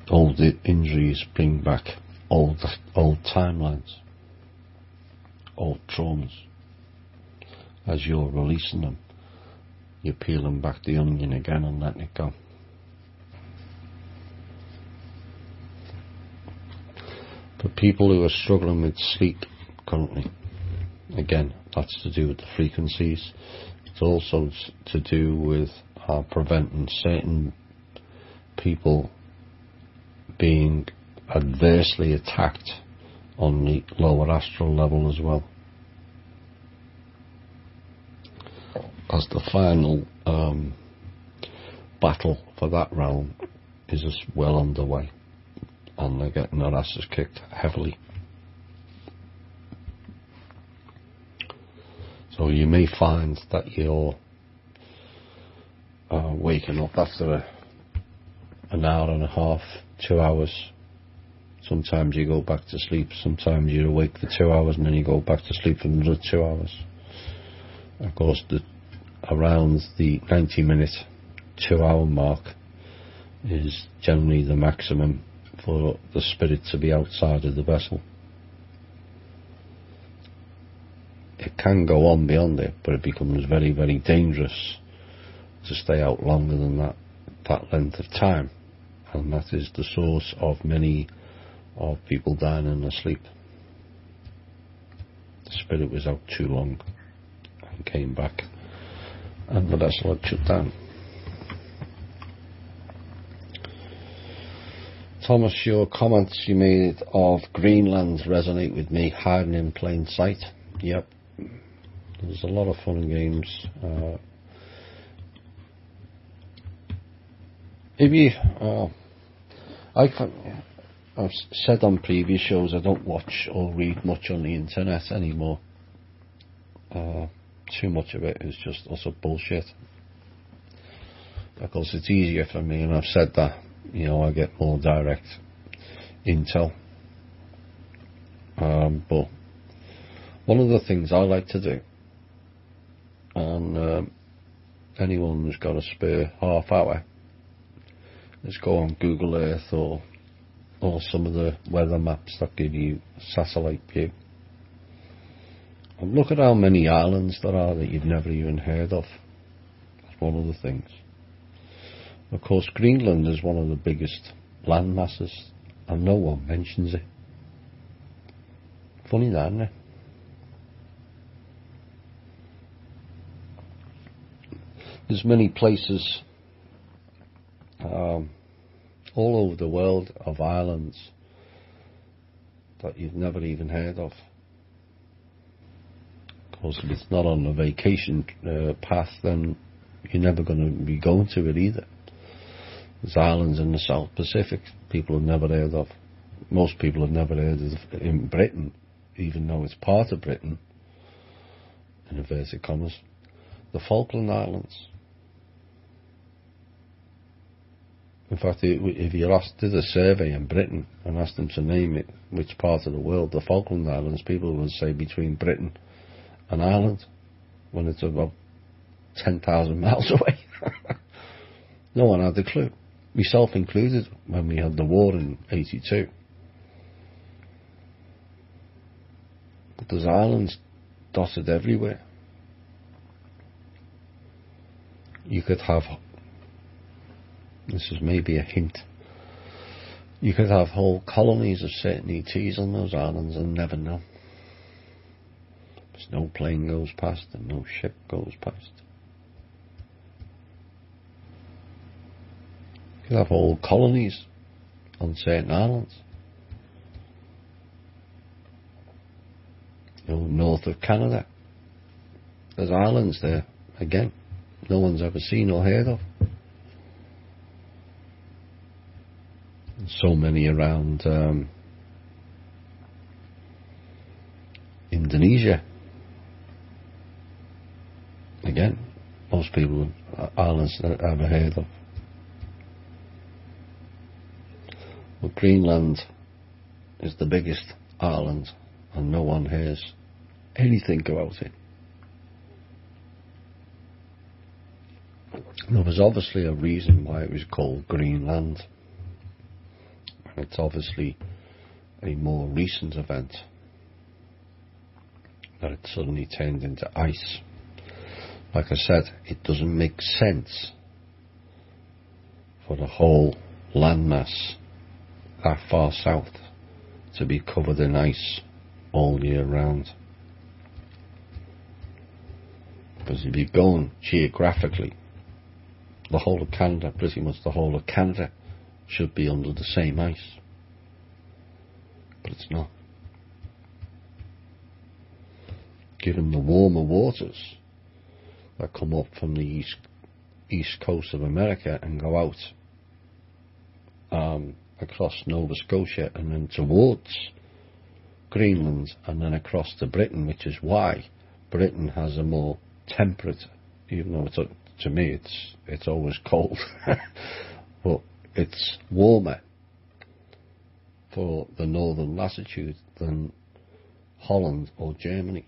Old injuries bring back old timelines, old traumas. As you're releasing them, you're peeling back the onion again and letting it go. For people who are struggling with sleep currently, again, that's to do with the frequencies. It's also to do with preventing certain people being adversely attacked on the lower astral level as well. As the final battle for that realm is as well underway, and they're getting their asses kicked heavily. So you may find that you're waking up after an hour and a half, 2 hours. Sometimes you go back to sleep, sometimes you're awake for 2 hours and then you go back to sleep for another 2 hours. Of course, around the 90-minute, 2-hour mark is generally the maximum for the spirit to be outside of the vessel. It can go on beyond it, but it becomes very, very dangerous to stay out longer than that length of time, and that is the source of many of people dying in their sleep. The spirit was out too long and came back, and the vessel had shut down. Thomas, your comments you made of Greenland resonate with me. Hiding in plain sight. Yep. There's a lot of fun and games. I've said on previous shows I don't watch or read much on the internet anymore. Too much of it is just utter bullshit. Of course, it's easier for me, and I've said that. I get more direct intel. But one of the things I like to do, and anyone who's got a spare half hour, is go on Google Earth or some of the weather maps that give you satellite view, and look at how many islands there are that you've never even heard of. That's one of the things. Of course, Greenland is one of the biggest land masses, and no one mentions it. Funny that, isn't it? There's many places all over the world of islands that you've never even heard of. Of course, if it's not on a vacation path, then you're never going to be going to it either. There's islands in the South Pacific people have never heard of. Most people have never heard of in Britain, even though it's part of Britain, in inverted commas. The Falkland Islands. In fact, if you did a survey in Britain and asked them to name it, which part of the world, the Falkland Islands, people would say between Britain and Ireland, when it's about 10,000 miles away. No one had a clue, myself included, when we had the war in 82. But there's islands dotted everywhere. You could have This is maybe a hint. You could have whole colonies of certain ETs on those islands and never know. There's no plane goes past and no ship goes past. You could have whole colonies on certain islands. North of Canada. There's islands there, again, no one's ever seen or heard of. And so many around Indonesia. Again, most people, islands that I've ever heard of. Well, Greenland is the biggest island and no one hears anything about it. There was obviously a reason why it was called Greenland. And it's obviously a more recent event that it suddenly turned into ice. Like I said, it doesn't make sense for the whole landmass that far south to be covered in ice all year round. Because if you're going geographically, the whole of Canada, pretty much the whole of Canada, should be under the same ice. But it's not. Given the warmer waters that come up from the east coast of America and go out across Nova Scotia and then towards Greenland and then across to Britain, which is why Britain has a more temperate, even though to me it's always cold, but it's warmer for the northern latitude than Holland or Germany,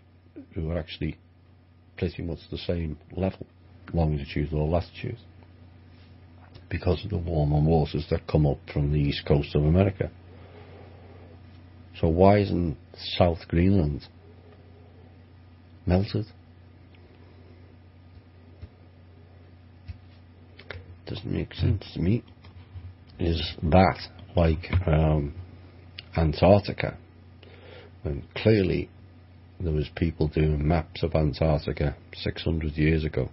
who are actually pretty much the same level, longitude or latitude, because of the warmer waters that come up from the east coast of America. So why isn't South Greenland melted? Doesn't make sense to me. Is that like Antarctica, when clearly there was people doing maps of Antarctica 600 years ago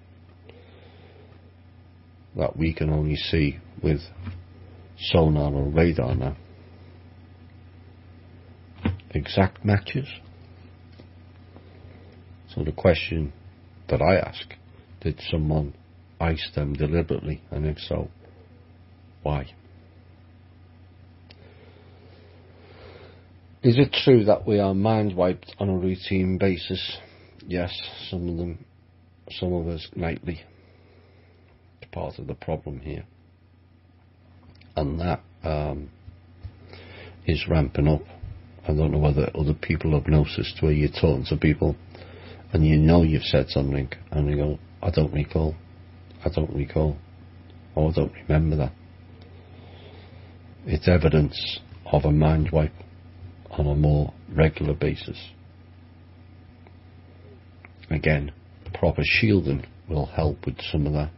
that we can only see with sonar or radar now? Exact matches. So the question that I ask, did someone ice them deliberately, and if so, why? Is it true that we are mind wiped on a routine basis? Yes, some of us nightly. It's part of the problem here, and that is ramping up. I don't know whether other people have noticed, where you're talking to people and you know you've said something and you go, I don't recall, or I don't remember that. It's evidence of a mind wipe on a more regular basis. Again, proper shielding will help with some of that.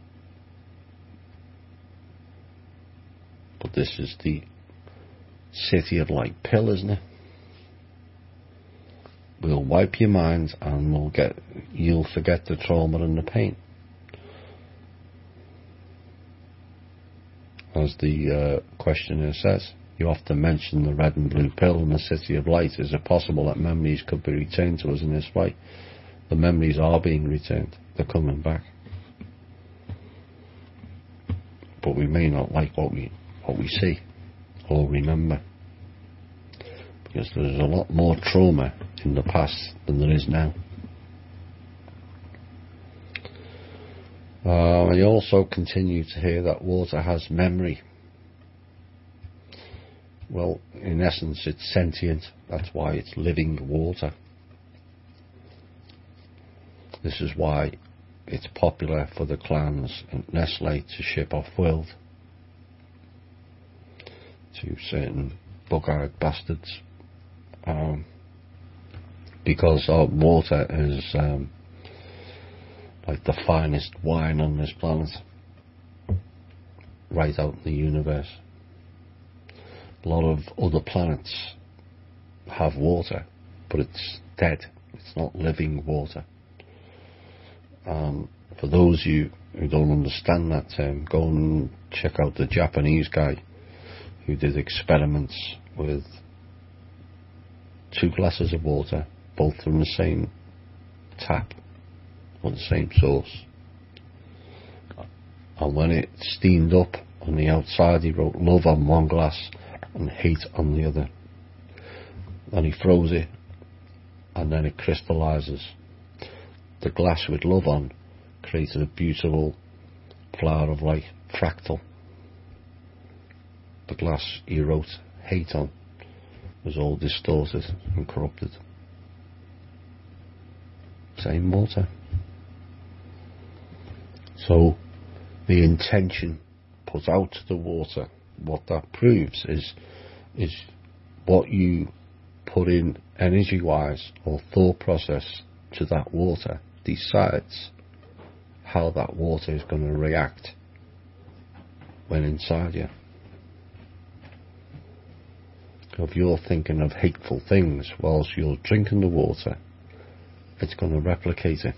But this is the city of light pill, isn't it? We'll wipe your mind and you'll forget the trauma and the pain. As the questioner says, you often mention the red and blue pill and the city of light. Is it possible that memories could be returned to us in this way? The memories are being returned. They're coming back. But we may not like what we see or remember, because there's a lot more trauma in the past than there is now. I also continue to hear that water has memory. Well, in essence, it's sentient. That's why it's living water. This is why it's popular for the clans in Nestle to ship off-world to certain bug-eyed bastards, because our water is like the finest wine on this planet. right out in the universe. A lot of other planets have water, but it's dead. It's not living water. For those of you who don't understand that term, go and check out the Japanese guy who did experiments with 2 glasses of water, both from the same tap or the same source. And when it steamed up on the outside, he wrote love on one glass and hate on the other. Then he froze it, and then it crystallizes. The glass with love on created a beautiful flower of light, fractal. The glass he wrote hate on was all distorted and corrupted. Same water. So the intention put out to the water, what that proves is what you put in energy wise or thought process to that water decides how that water is going to react when inside you. If you're thinking of hateful things whilst you're drinking the water, it's going to replicate it.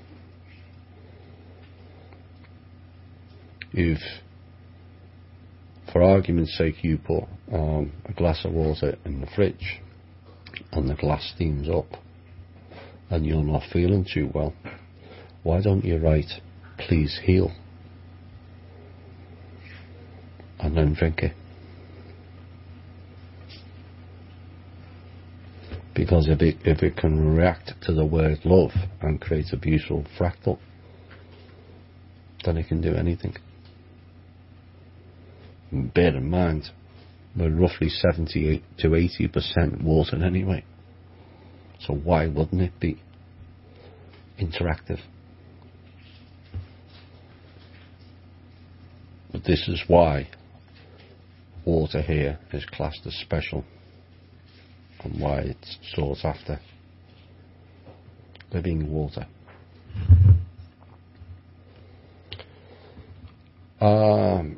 If, for argument's sake, you put a glass of water in the fridge and the glass steams up and you're not feeling too well, why don't you write, please heal, and then drink it? Because if it can react to the word love and create a beautiful fractal, then it can do anything. And bear in mind, we're roughly 70 to 80% water anyway. So why wouldn't it be interactive? But this is why water here is classed as special, and why it's sought after. Living water.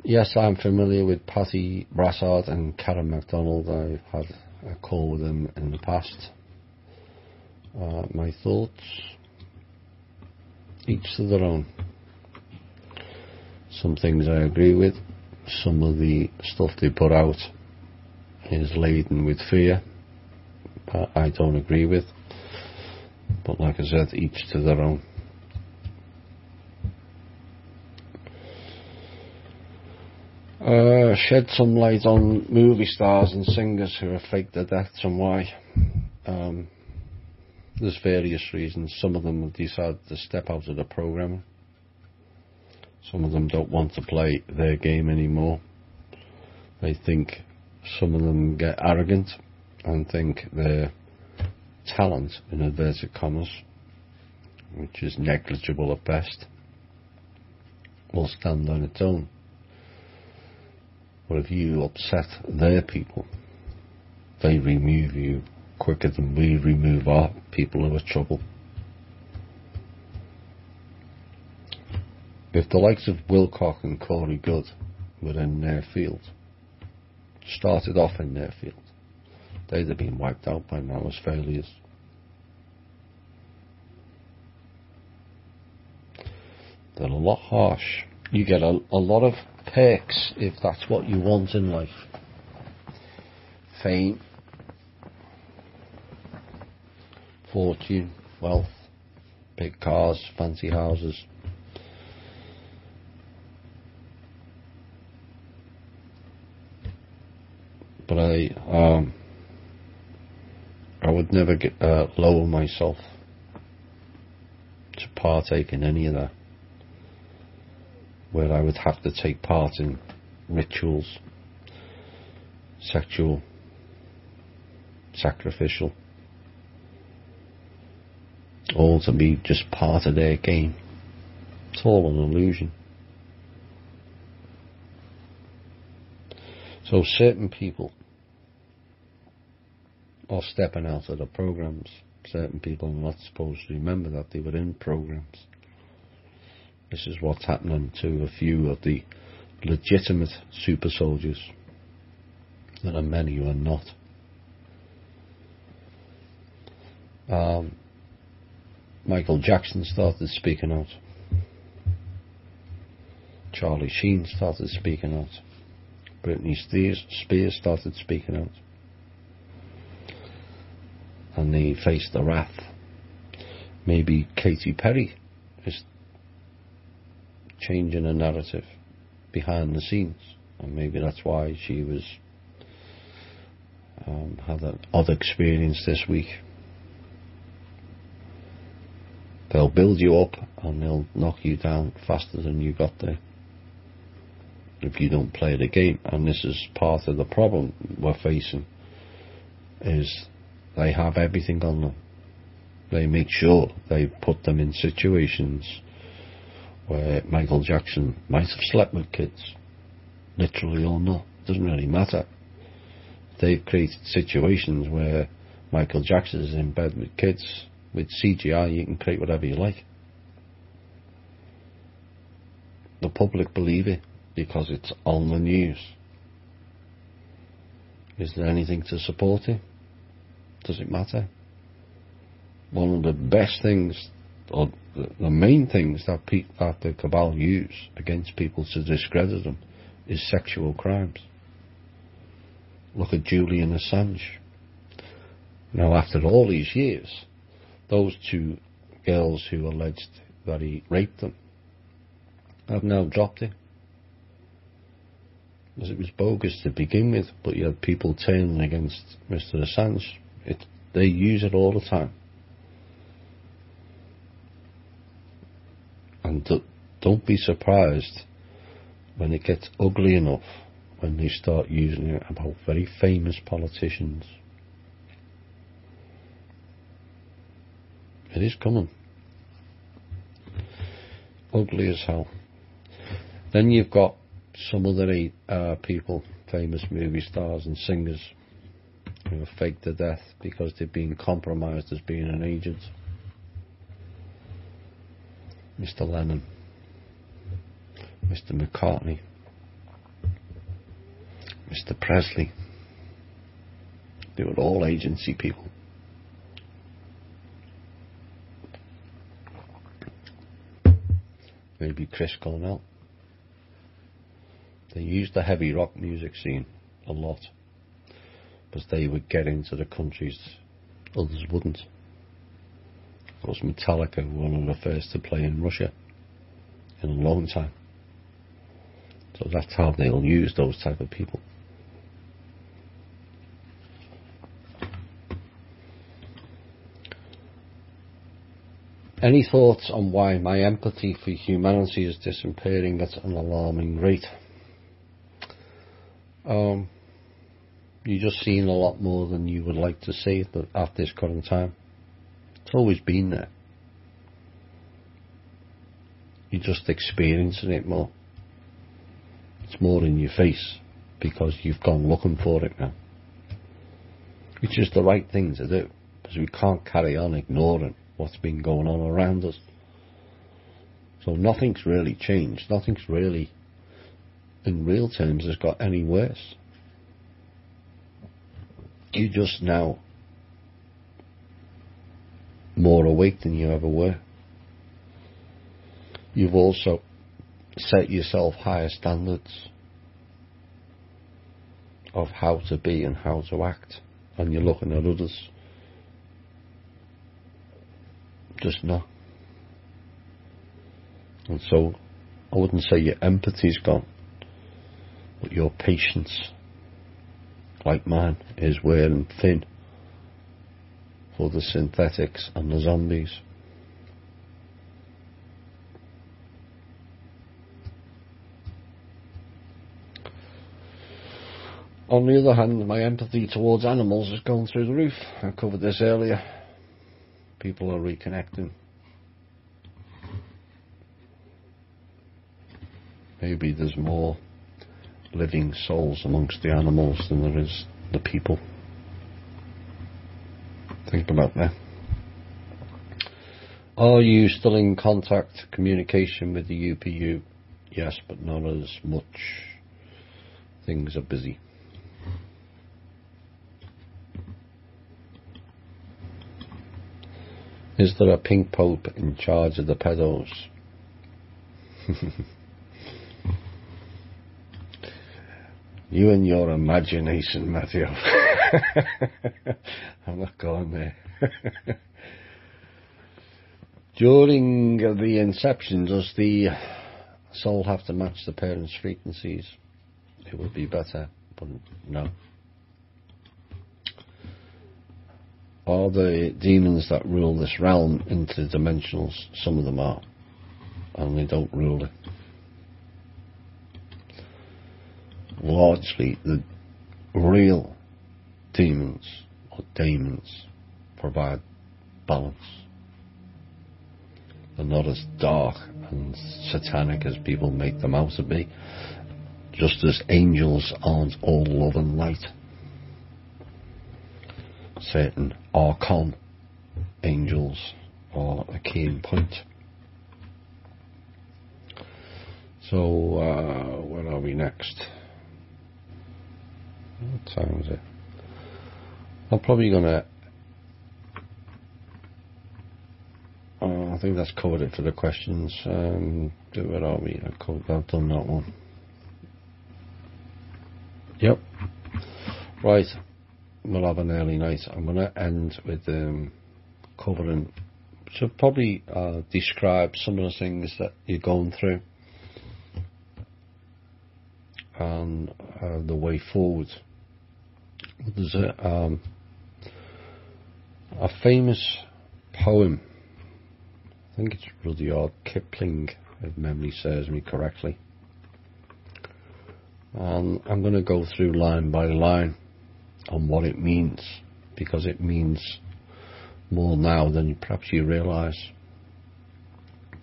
Yes, I'm familiar with Patty Brassard and Karen MacDonald. I've had a call with them in the past. My thoughts, each to their own. Some things I agree with. Some of the stuff they put out is laden with fear, that I don't agree with. But like I said, each to their own. Shed some light on movie stars and singers who are faked to death and why. There's various reasons. Some of them have decided to step out of the programming. Some of them don't want to play their game anymore. They think, some of them get arrogant and think their talent, in inverted commas, which is negligible at best, will stand on its own. But if you upset their people, they remove you quicker than we remove our people who are trouble. If the likes of Wilcock and Corey Good were in their field, started off in their field, they'd have been wiped out by now as failures. They're a lot harsh. You get a lot of perks if that's what you want in life. Fame, fortune, wealth, big cars, fancy houses. But I would never lower myself to partake in any of that, where I would have to take part in rituals, sexual, sacrificial, all to be just part of their game. It's all an illusion. So certain people are stepping out of the programs. Certain people are not supposed to remember that they were in programs. This is what's happening to a few of the legitimate super soldiers. There are many who are not. Michael Jackson started speaking out. Charlie Sheen started speaking out. Britney Spears started speaking out. And they faced the wrath. Maybe Katy Perry is changing a narrative behind the scenes, and maybe that's why she was had an odd experience this week. They'll build you up and they'll knock you down faster than you got there if you don't play the game. And this is part of the problem we're facing, is they have everything on them. They make sure they put them in situations where Michael Jackson might have slept with kids, literally or not, doesn't really matter. They've created situations where Michael Jackson is in bed with kids. With CGI you can create whatever you like. The public believe it because it's on the news. Is there anything to support it? Does it matter? One of the best things, or the main things that the cabal use against people to discredit them, is sexual crimes. Look at Julian Assange. Now, after all these years, those two girls who alleged that he raped them have now dropped it. Because it was bogus to begin with, but you had people turning against Mr. Assange. They use it all the time. And don't be surprised when it gets ugly enough when they start using it about very famous politicians. It is coming. Ugly as hell. Then you've got some other people, famous movie stars and singers, who are faked to death because they've been compromised as being an agent. Mr. Lennon, Mr. McCartney, Mr. Presley. They were all agency people. Maybe Chris Cornell. They used the heavy rock music scene a lot because they would get into the countries others wouldn't. Of course, Metallica were one of the first to play in Russia in a long time. So that's how they'll use those type of people. Any thoughts on why my empathy for humanity is disappearing at an alarming rate? You're just seeing a lot more than you would like to see at this current time. It's always been there. You're just experiencing it more. It's more in your face because you've gone looking for it now. Which is the right thing to do, because we can't carry on ignoring what's been going on around us. So nothing's really changed. Nothing's really, in real terms, has got any worse. You're just now more awake than you ever were. You've also set yourself higher standards of how to be and how to act, and you're looking at others just not. And so I wouldn't say your empathy's gone, but your patience, like mine, is wearing thin for the synthetics and the zombies. On the other hand, my empathy towards animals has gone through the roof. I covered this earlier. People are reconnecting. Maybe there's more living souls amongst the animals than there is the people. Think about that. Are you still in contact, communication with the UPU? yes, but not as much. Things are busy. Is there a pink pope in charge of the pedos? You and your imagination, Matthew. I'm not going there. During the inception, does the soul have to match the parents' frequencies? It would be better, but no. Are the demons that rule this realm interdimensionals? Some of them are, and they don't rule it. Largely, the real demons or daemons provide balance. They're not as dark and satanic as people make them out to be, just as angels aren't all love and light. Certain archon angels are a key in point. So, where are we next? What time is it? I'm probably gonna I think that's covered it for the questions. Where are we? I've done that one. Yep. Right. We'll have an early night. I'm going to end with covering. So probably describe some of the things that you're going through and the way forward. There's a famous poem. I think it's Rudyard Kipling, if memory serves me correctly. And I'm going to go through line by line on what it means, because it means more now than perhaps you realise.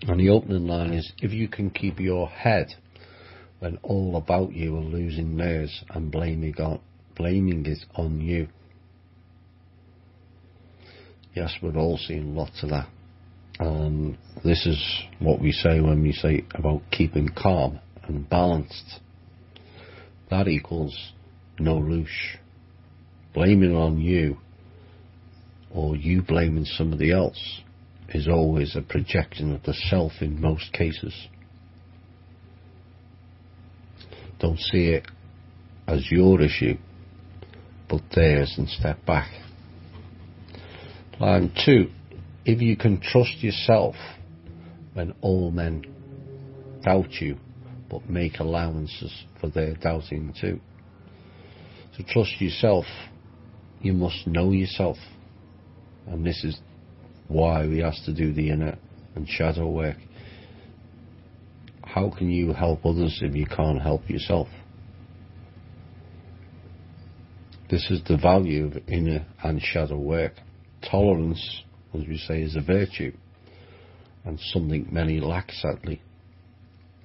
And the opening line is, if you can keep your head when all about you are losing theirs and blaming it on you. Yes, we're all seeing lots of that. This is what we say when we say about keeping calm and balanced. That equals no louche. Blaming it on you, or you blaming somebody else, is always a projection of the self in most cases. Don't see it as your issue, but theirs, and step back. Line 2. If you can trust yourself when all men doubt you, but make allowances for their doubting too. To trust yourself, you must know yourself. And this is why we have to do the inner and shadow work. How can you help others if you can't help yourself? This is the value of inner and shadow work. Tolerance, as we say, is a virtue, and something many lack, sadly.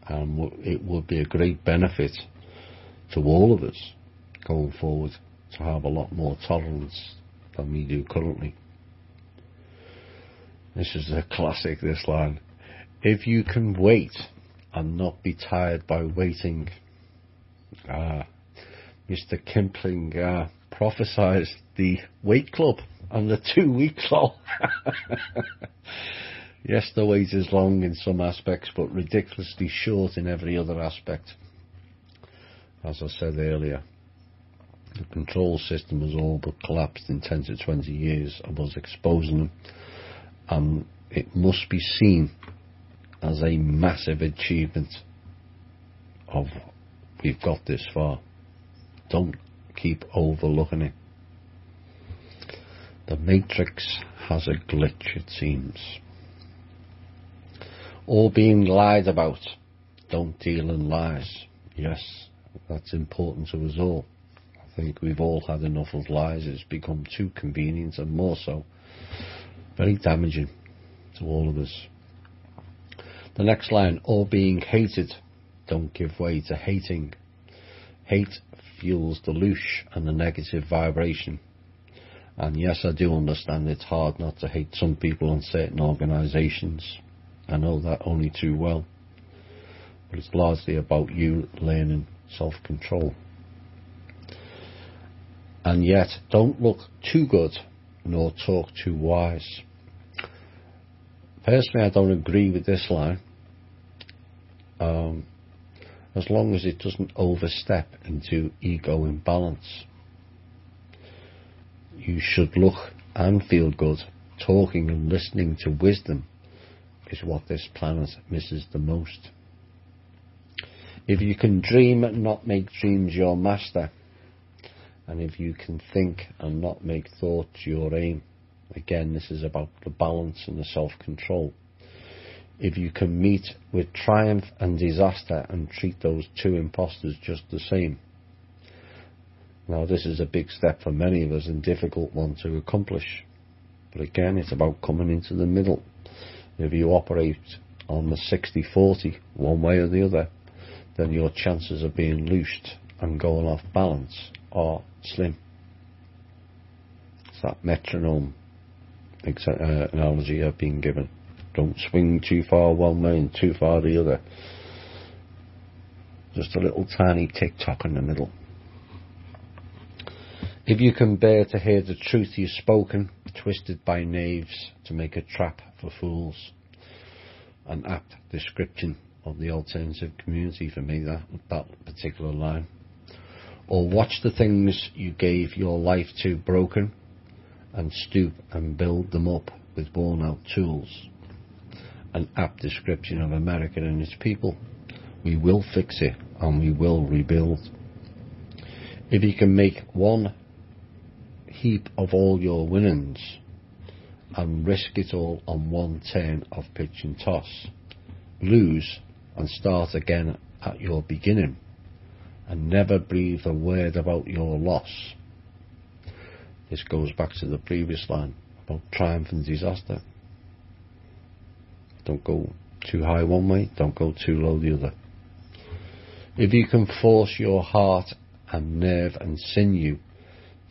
And it would be a great benefit to all of us going forward to have a lot more tolerance than we do currently. This is a classic, this line. If you can wait and not be tired by waiting. Mr. Kipling prophesied the weight club and the 2 week law. Yes, the wait is long in some aspects, but ridiculously short in every other aspect. As I said earlier, the control system has all but collapsed in 10 to 20 years of us exposing them, and it must be seen as a massive achievement of we've got this far. Don't keep overlooking it. The Matrix has a glitch, it seems. All being lied about. Don't deal in lies. Yes, that's important to us all. I think we've all had enough of lies. It's become too convenient, and more so, very damaging to all of us. The next line, all being hated. Don't give way to hating. Hate fuels the louche and the negative vibration. And yes, I do understand it's hard not to hate some people and certain organisations. I know that only too well. but it's largely about you learning self-control. And yet, don't look too good nor talk too wise. Personally, I don't agree with this line, as long as it doesn't overstep into ego imbalance. You should look and feel good. Talking and listening to wisdom is what this planet misses the most. If you can dream and not make dreams your master, and if you can think and not make thoughts your aim, again, this is about the balance and the self-control. If you can meet with triumph and disaster and treat those two imposters just the same. Now, this is a big step for many of us and difficult one to accomplish. But again, it's about coming into the middle. If you operate on the 60-40, one way or the other, then your chances of being loosed and going off balance are slim. It's that metronome analogy I've been given. Don't swing too far one way and too far the other. Just a little tiny tick-tock in the middle. If you can bear to hear the truth you've spoken, twisted by knaves to make a trap for fools. An apt description of the alternative community for me, that particular line. Or watch the things you gave your life to broken, and stoop and build them up with worn out tools. An apt description of America and its people. We will fix it and we will rebuild. If you can make one heap of all your winnings and risk it all on one turn of pitch and toss, lose and start again at your beginning, and never breathe a word about your loss. This goes back to the previous line about triumph and disaster. Don't go too high one way, don't go too low the other. If you can force your heart and nerve and sinew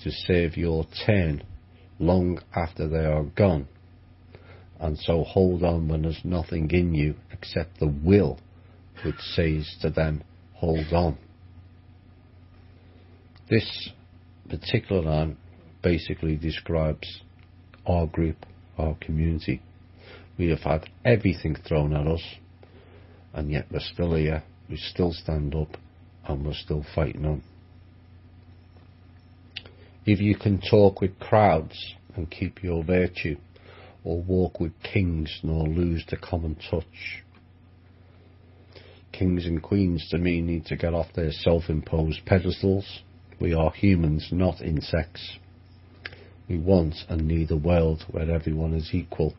to serve your turn long after they are gone, and so hold on when there's nothing in you except the will which says to them, hold on. This particular line basically describes our group, our community. We have had everything thrown at us, and yet we're still here, we still stand up, and we're still fighting on. If you can talk with crowds and keep your virtue, or walk with kings nor lose the common touch. Kings and queens to me need to get off their self-imposed pedestals. We are humans, not insects. We want and need a world where everyone is equal,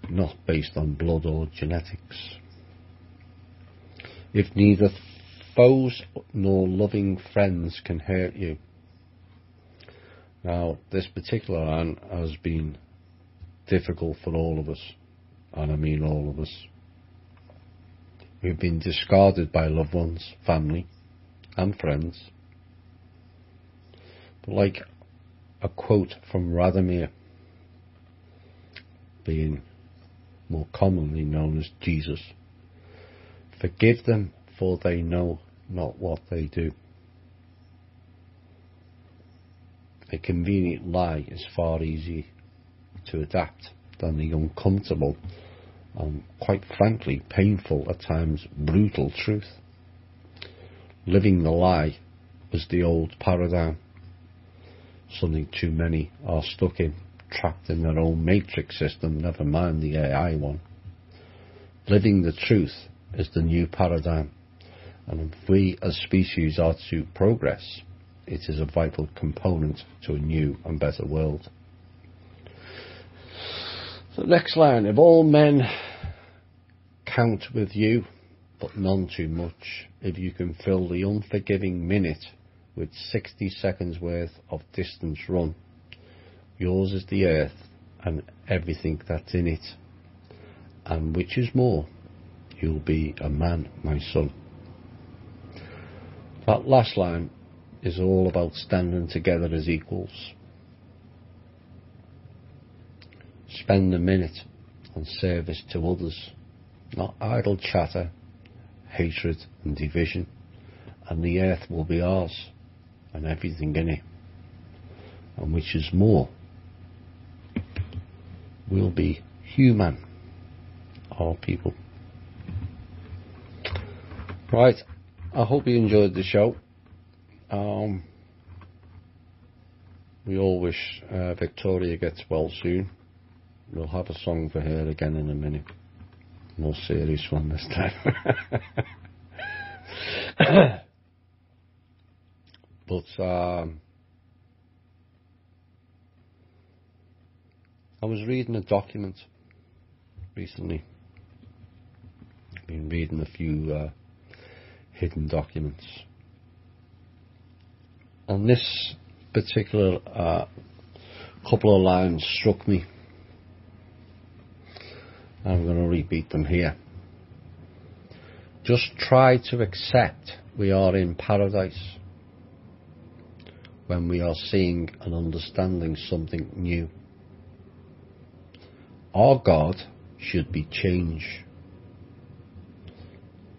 not based on blood or genetics. If neither foes nor loving friends can hurt you. Now, this particular line has been difficult for all of us, and I mean all of us. We've been discarded by loved ones, family, and friends. But like a quote from Radomir, being more commonly known as Jesus, forgive them, for they know not what they do. A convenient lie is far easier to adapt than the uncomfortable and, quite frankly, painful, at times brutal truth. Living the lie was the old paradigm, something too many are stuck in, trapped in their own matrix system, never mind the AI one. Living the truth is the new paradigm, and if we as species are to progress, it is a vital component to a new and better world. The next line, if all men count with you, but none too much, if you can fill the unforgiving minute with 60 seconds worth of distance run, yours is the earth and everything that's in it, and which is more, you'll be a man, my son. That last line is all about standing together as equals. Spend a minute on service to others, not idle chatter, hatred and division, and the earth will be ours and everything in it, and which is more, we'll be human, our people. Right, I hope you enjoyed the show. We all wish Victoria gets well soon. We'll have a song for her again in a minute. More serious one this time. But I was reading a document recently. Been reading a few hidden documents, and this particular couple of lines struck me. I'm going to repeat them here. Just try to accept we are in paradise when we are seeing and understanding something new. Our God should be change.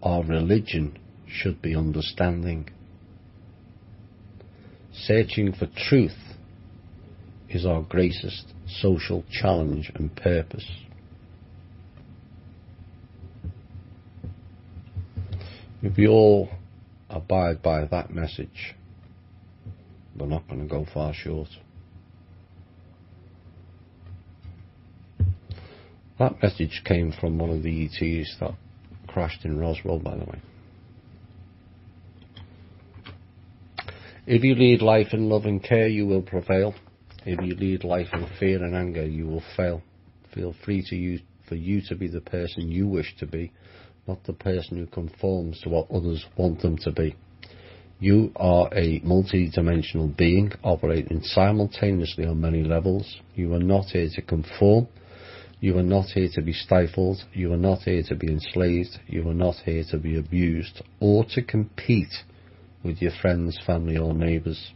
Our religion should be understanding. Searching for truth is our greatest social challenge and purpose. If we all abide by that message, we're not going to go far short. That message came from one of the ETs that crashed in Roswell, by the way. If you lead life in love and care, you will prevail. If you lead life in fear and anger, you will fail. Feel free for you to be the person you wish to be, not the person who conforms to what others want them to be. You are a multi-dimensional being operating simultaneously on many levels. You are not here to conform. You are not here to be stifled. You are not here to be enslaved. You are not here to be abused or to compete with your friends, family or neighbours.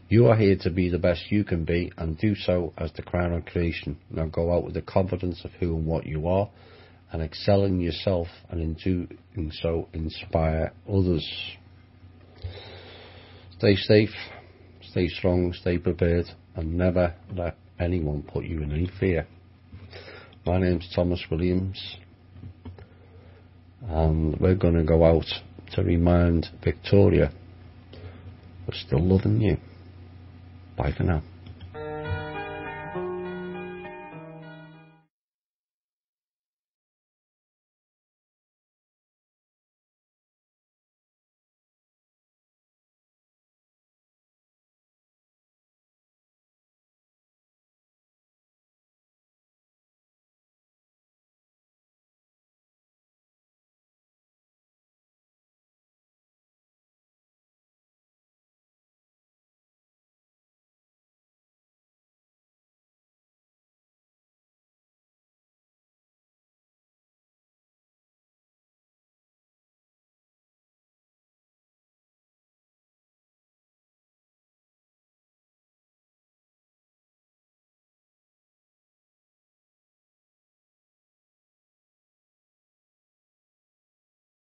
You are here to be the best you can be and do so as the crown of creation. Now go out with the confidence of who and what you are and excel in yourself, and in doing so inspire others. Stay safe, stay strong, stay prepared, and never let anyone put you in any fear. My name's Thomas Williams, and we're going to go out to remind Victoria we're still loving you. Bye for now.